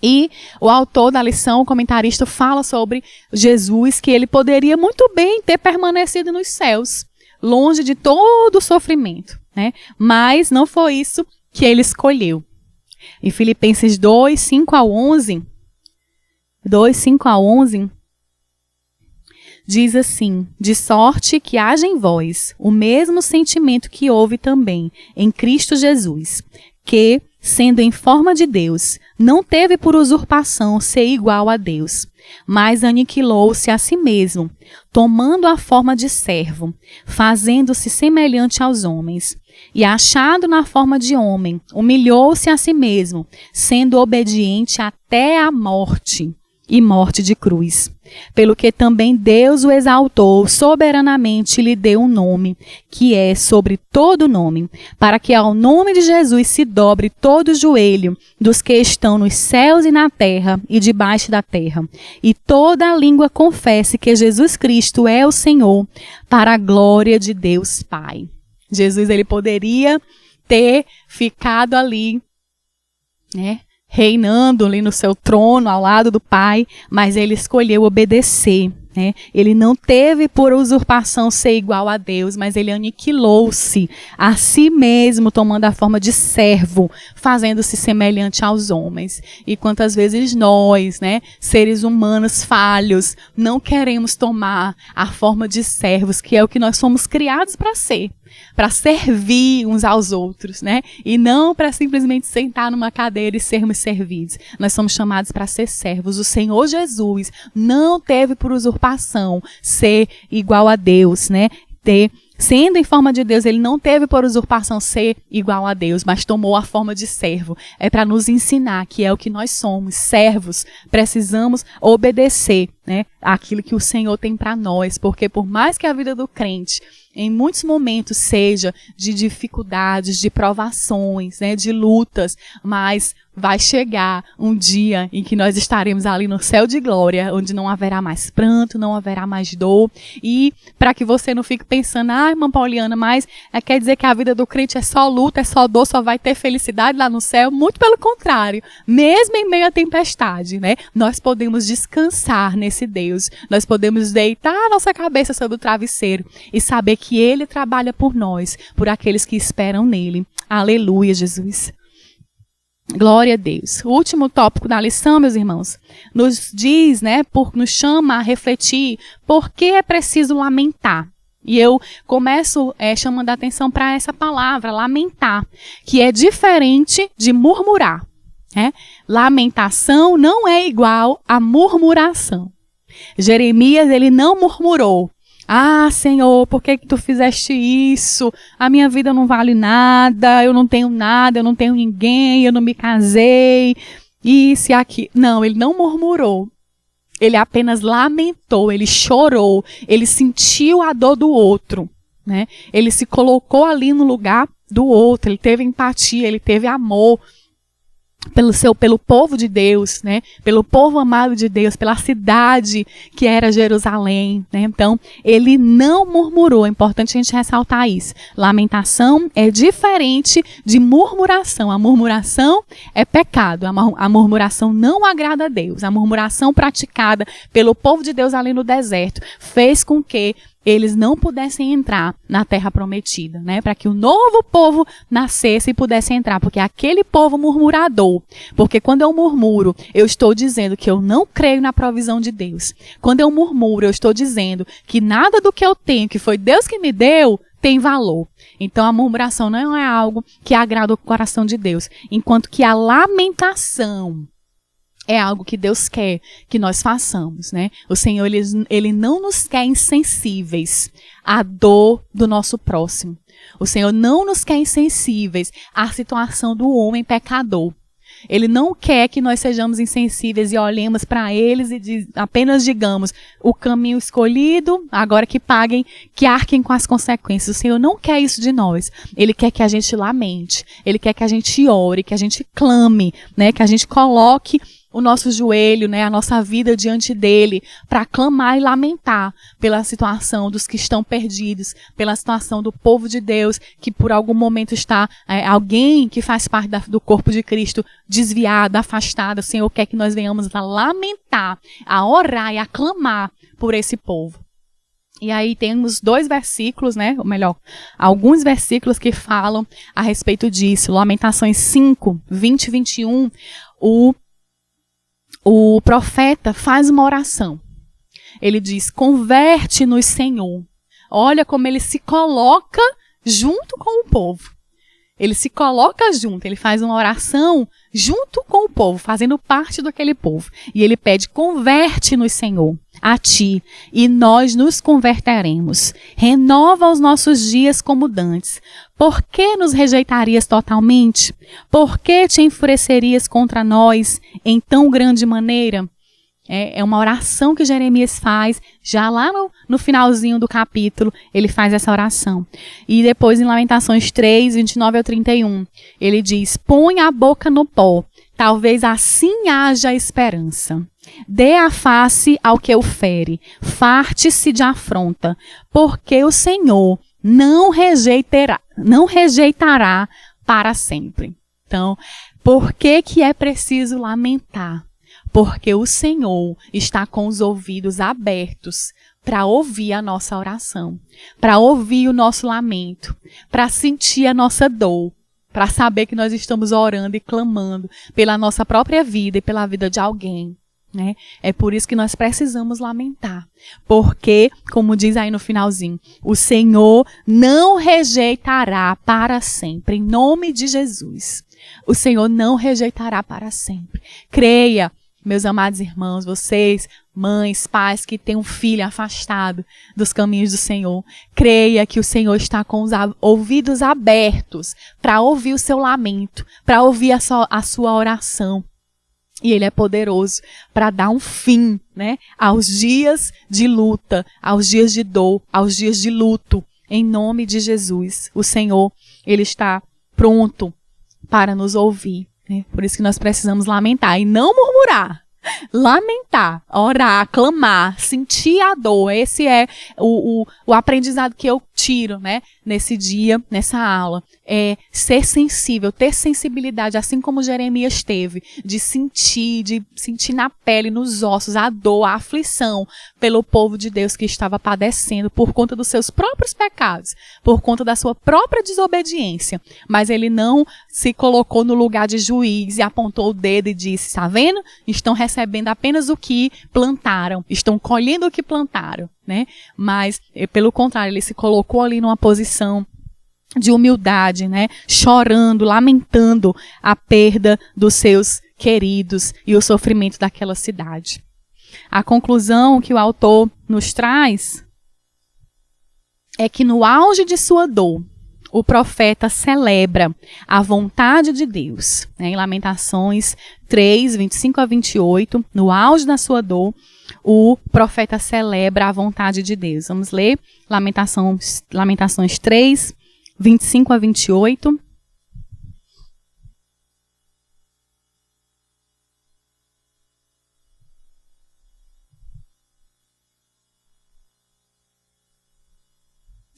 A: E o autor da lição, o comentarista, fala sobre Jesus, que ele poderia muito bem ter permanecido nos céus, longe de todo o sofrimento, né? Mas não foi isso que ele escolheu. Em Filipenses 2, 5 a 11, diz assim: de sorte que haja em vós o mesmo sentimento que houve também em Cristo Jesus, que, sendo em forma de Deus, não teve por usurpação ser igual a Deus, mas aniquilou-se a si mesmo, tomando a forma de servo, fazendo-se semelhante aos homens. E achado na forma de homem, humilhou-se a si mesmo, sendo obediente até a morte, e morte de cruz. Pelo que também Deus o exaltou soberanamente e lhe deu um nome, que é sobre todo nome, para que ao nome de Jesus se dobre todo o joelho dos que estão nos céus e na terra e debaixo da terra, e toda a língua confesse que Jesus Cristo é o Senhor, para a glória de Deus Pai. Jesus, ele poderia ter ficado ali, né, reinando ali no seu trono, ao lado do Pai, mas ele escolheu obedecer, né? Ele não teve por usurpação ser igual a Deus, mas ele aniquilou-se a si mesmo, tomando a forma de servo, fazendo-se semelhante aos homens. E quantas vezes nós, né, seres humanos falhos, não queremos tomar a forma de servos, que é o que nós somos criados para ser. Para servir uns aos outros, né? E não para simplesmente sentar numa cadeira e sermos servidos. Nós somos chamados para ser servos. O Senhor Jesus não teve por usurpação ser igual a Deus, né? Sendo em forma de Deus, ele não teve por usurpação ser igual a Deus, mas tomou a forma de servo. É para nos ensinar que é o que nós somos, servos. Precisamos obedecer, né, aquilo que o Senhor tem para nós, porque por mais que a vida do crente em muitos momentos seja de dificuldades, de provações, né, de lutas, mas vai chegar um dia em que nós estaremos ali no céu de glória, onde não haverá mais pranto, não haverá mais dor. E para que você não fique pensando, irmã Pauliana, mas quer dizer que a vida do crente é só luta, é só dor, só vai ter felicidade lá no céu? Muito pelo contrário, mesmo em meio à tempestade, né, nós podemos descansar nesse Deus, nós podemos deitar a nossa cabeça sobre o travesseiro e saber que Ele trabalha por nós, por aqueles que esperam nele. Aleluia, Jesus. Glória a Deus. O último tópico da lição, meus irmãos, nos diz, né, nos chama a refletir por que é preciso lamentar. E eu começo chamando a atenção para essa palavra, lamentar, que é diferente de murmurar. Né? Lamentação não é igual a murmuração. Jeremias, ele não murmurou. Senhor, por que tu fizeste isso? A minha vida não vale nada, eu não tenho nada, eu não tenho ninguém, eu não me casei, isso e aquilo. Não, ele não murmurou. Ele apenas lamentou, ele chorou, ele sentiu a dor do outro, né? Ele se colocou ali no lugar do outro, ele teve empatia, ele teve amor pelo povo de Deus, né? Pelo povo amado de Deus, pela cidade que era Jerusalém, né? Então, ele não murmurou. É importante a gente ressaltar isso. Lamentação é diferente de murmuração. A murmuração é pecado. A murmuração não agrada a Deus. A murmuração praticada pelo povo de Deus ali no deserto fez com que eles não pudessem entrar na terra prometida, né? Para que o novo povo nascesse e pudesse entrar, porque aquele povo murmurador, porque quando eu murmuro, eu estou dizendo que eu não creio na provisão de Deus. Quando eu murmuro, eu estou dizendo que nada do que eu tenho, que foi Deus que me deu, tem valor. Então a murmuração não é algo que agrada o coração de Deus, enquanto que a lamentação é algo que Deus quer que nós façamos, né? O Senhor, ele não nos quer insensíveis à dor do nosso próximo. O Senhor não nos quer insensíveis à situação do homem pecador. Ele não quer que nós sejamos insensíveis e olhemos para eles e apenas digamos o caminho escolhido, agora que paguem, que arquem com as consequências. O Senhor não quer isso de nós. Ele quer que a gente lamente, Ele quer que a gente ore, que a gente clame, né? Que a gente coloque o nosso joelho, né, a nossa vida diante dele, para clamar e lamentar pela situação dos que estão perdidos, pela situação do povo de Deus, que por algum momento está alguém que faz parte do corpo de Cristo desviado, afastado. O Senhor quer que nós venhamos a lamentar, a orar e a clamar por esse povo. E aí temos 2 versículos, né, ou melhor, alguns versículos que falam a respeito disso. Lamentações 5, 20 e 21, o profeta faz uma oração. Ele diz, converte-nos, Senhor. Olha como ele se coloca junto com o povo. Ele se coloca junto, ele faz uma oração junto com o povo, fazendo parte daquele povo. E ele pede, converte-nos, Senhor, a ti, e nós nos converteremos. Renova os nossos dias como dantes. Por que nos rejeitarias totalmente? Por que te enfurecerias contra nós em tão grande maneira? É uma oração que Jeremias faz, já lá no finalzinho do capítulo, ele faz essa oração. E depois em Lamentações 3, 29 ao 31, ele diz, põe a boca no pó, talvez assim haja esperança. Dê a face ao que o fere, farte-se de afronta, porque o Senhor não rejeitará para sempre. Então, por que é preciso lamentar? Porque o Senhor está com os ouvidos abertos para ouvir a nossa oração, para ouvir o nosso lamento, para sentir a nossa dor, para saber que nós estamos orando e clamando pela nossa própria vida e pela vida de alguém, né? É por isso que nós precisamos lamentar. Porque, como diz aí no finalzinho, o Senhor não rejeitará para sempre, em nome de Jesus. O Senhor não rejeitará para sempre. Creia. Meus amados irmãos, vocês, mães, pais que têm um filho afastado dos caminhos do Senhor, creia que o Senhor está com os ouvidos abertos para ouvir o seu lamento, para ouvir a sua oração. E Ele é poderoso para dar um fim, né, aos dias de luta, aos dias de dor, aos dias de luto. Em nome de Jesus, o Senhor, Ele está pronto para nos ouvir. Por isso que nós precisamos lamentar e não murmurar. Lamentar, orar, clamar, sentir a dor. Esse é o aprendizado que eu tiro, né, nesse dia, nessa aula. É ser sensível, ter sensibilidade, assim como Jeremias teve, de sentir na pele, nos ossos, a dor, a aflição pelo povo de Deus que estava padecendo por conta dos seus próprios pecados, por conta da sua própria desobediência. Mas ele não se colocou no lugar de juiz e apontou o dedo e disse, está vendo? Estão recebendo apenas o que plantaram, estão colhendo o que plantaram, né? Mas, pelo contrário, ele se colocou ali numa posição de humildade, né? Chorando, lamentando a perda dos seus queridos e o sofrimento daquela cidade. A conclusão que o autor nos traz é que no auge de sua dor, o profeta celebra a vontade de Deus. Em Lamentações 3, 25 a 28, no auge da sua dor, o profeta celebra a vontade de Deus. Vamos ler Lamentações 3, 25 a 28.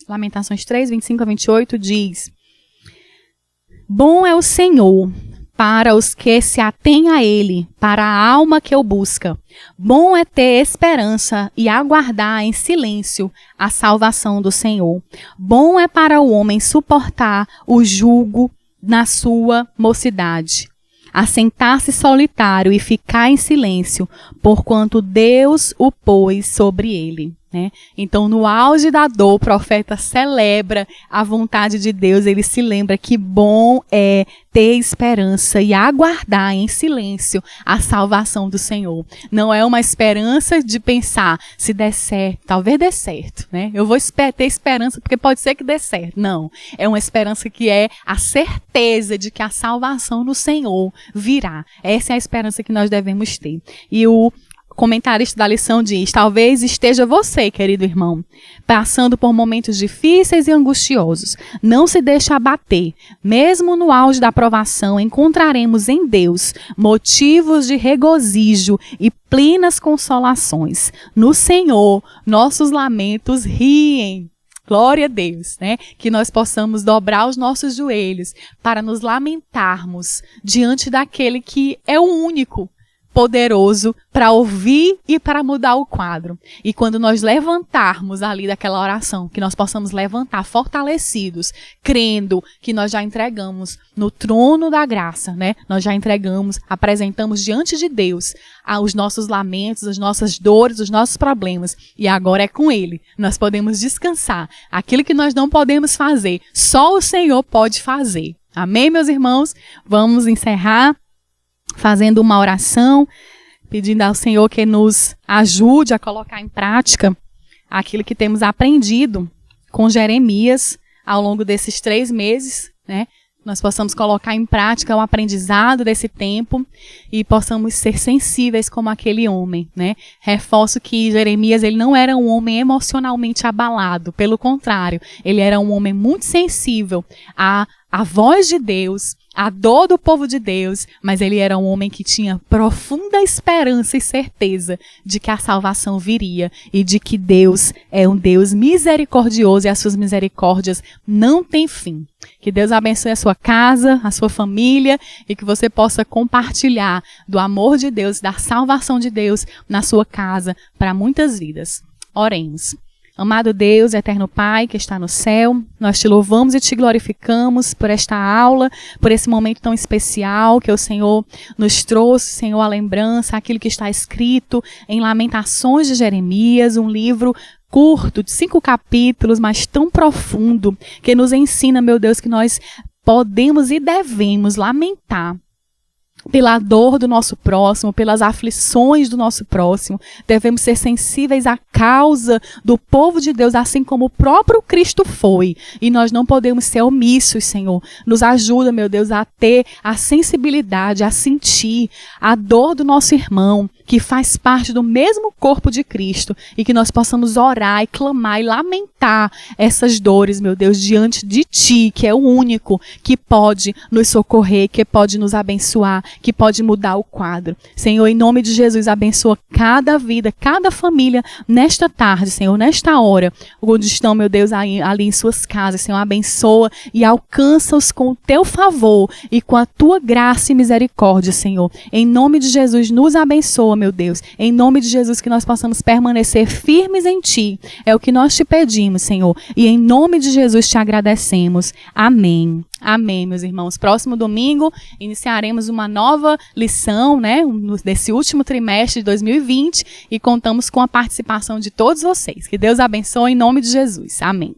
A: Lamentações 3, 25 a 28 diz: Bom é o Senhor para os que se atêm a ele, para a alma que o busca. Bom é ter esperança e aguardar em silêncio a salvação do Senhor. Bom é para o homem suportar o jugo na sua mocidade. Assentar-se solitário e ficar em silêncio, porquanto Deus o pôs sobre ele. Né? Então, no auge da dor, o profeta celebra a vontade de Deus, ele se lembra que bom é ter esperança e aguardar em silêncio a salvação do Senhor. Não é uma esperança de pensar, se der certo, talvez dê certo, né? Eu vou ter esperança porque pode ser que dê certo. Não, é uma esperança que é a certeza de que a salvação do Senhor virá. Essa é a esperança que nós devemos ter. E o comentarista da lição diz: talvez esteja você, querido irmão, passando por momentos difíceis e angustiosos. Não se deixe abater. Mesmo no auge da provação, encontraremos em Deus motivos de regozijo e plenas consolações. No Senhor, nossos lamentos riem. Glória a Deus, né? Que nós possamos dobrar os nossos joelhos para nos lamentarmos diante daquele que é o único poderoso para ouvir e para mudar o quadro. E quando nós levantarmos ali daquela oração, que nós possamos levantar fortalecidos, crendo que nós já entregamos no trono da graça, né? Nós já entregamos, apresentamos diante de Deus os nossos lamentos, as nossas dores, os nossos problemas. E agora é com Ele. Nós podemos descansar. Aquilo que nós não podemos fazer, só o Senhor pode fazer. Amém, meus irmãos? Vamos encerrar fazendo uma oração, pedindo ao Senhor que nos ajude a colocar em prática aquilo que temos aprendido com Jeremias ao longo desses 3 meses, né? Nós possamos colocar em prática o aprendizado desse tempo e possamos ser sensíveis como aquele homem, né? Reforço que Jeremias, ele não era um homem emocionalmente abalado, pelo contrário, ele era um homem muito sensível à voz de Deus, a dor do povo de Deus, mas ele era um homem que tinha profunda esperança e certeza de que a salvação viria e de que Deus é um Deus misericordioso e as suas misericórdias não têm fim. Que Deus abençoe a sua casa, a sua família e que você possa compartilhar do amor de Deus, da salvação de Deus na sua casa para muitas vidas. Oremos. Amado Deus, eterno Pai que está no céu, nós te louvamos e te glorificamos por esta aula, por esse momento tão especial que o Senhor nos trouxe, Senhor, a lembrança, aquilo que está escrito em Lamentações de Jeremias, um livro curto, de 5 capítulos, mas tão profundo, que nos ensina, meu Deus, que nós podemos e devemos lamentar pela dor do nosso próximo, pelas aflições do nosso próximo. Devemos ser sensíveis à causa do povo de Deus, assim como o próprio Cristo foi. E nós não podemos ser omissos, Senhor. Nos ajuda, meu Deus, a ter a sensibilidade, a sentir a dor do nosso irmão, que faz parte do mesmo corpo de Cristo, e que nós possamos orar e clamar e lamentar essas dores, meu Deus, diante de Ti, que é o único que pode nos socorrer, que pode nos abençoar, que pode mudar o quadro. Senhor, em nome de Jesus, abençoa cada vida, cada família nesta tarde, Senhor, nesta hora, onde estão, meu Deus, ali em suas casas. Senhor, abençoa e alcança-os com o Teu favor e com a Tua graça e misericórdia, Senhor. Em nome de Jesus, nos abençoa, meu Deus. Em nome de Jesus, que nós possamos permanecer firmes em Ti. É o que nós te pedimos, Senhor. E em nome de Jesus te agradecemos. Amém. Amém, meus irmãos. Próximo domingo iniciaremos uma nova lição, né, desse último trimestre de 2020 e contamos com a participação de todos vocês. Que Deus abençoe em nome de Jesus. Amém.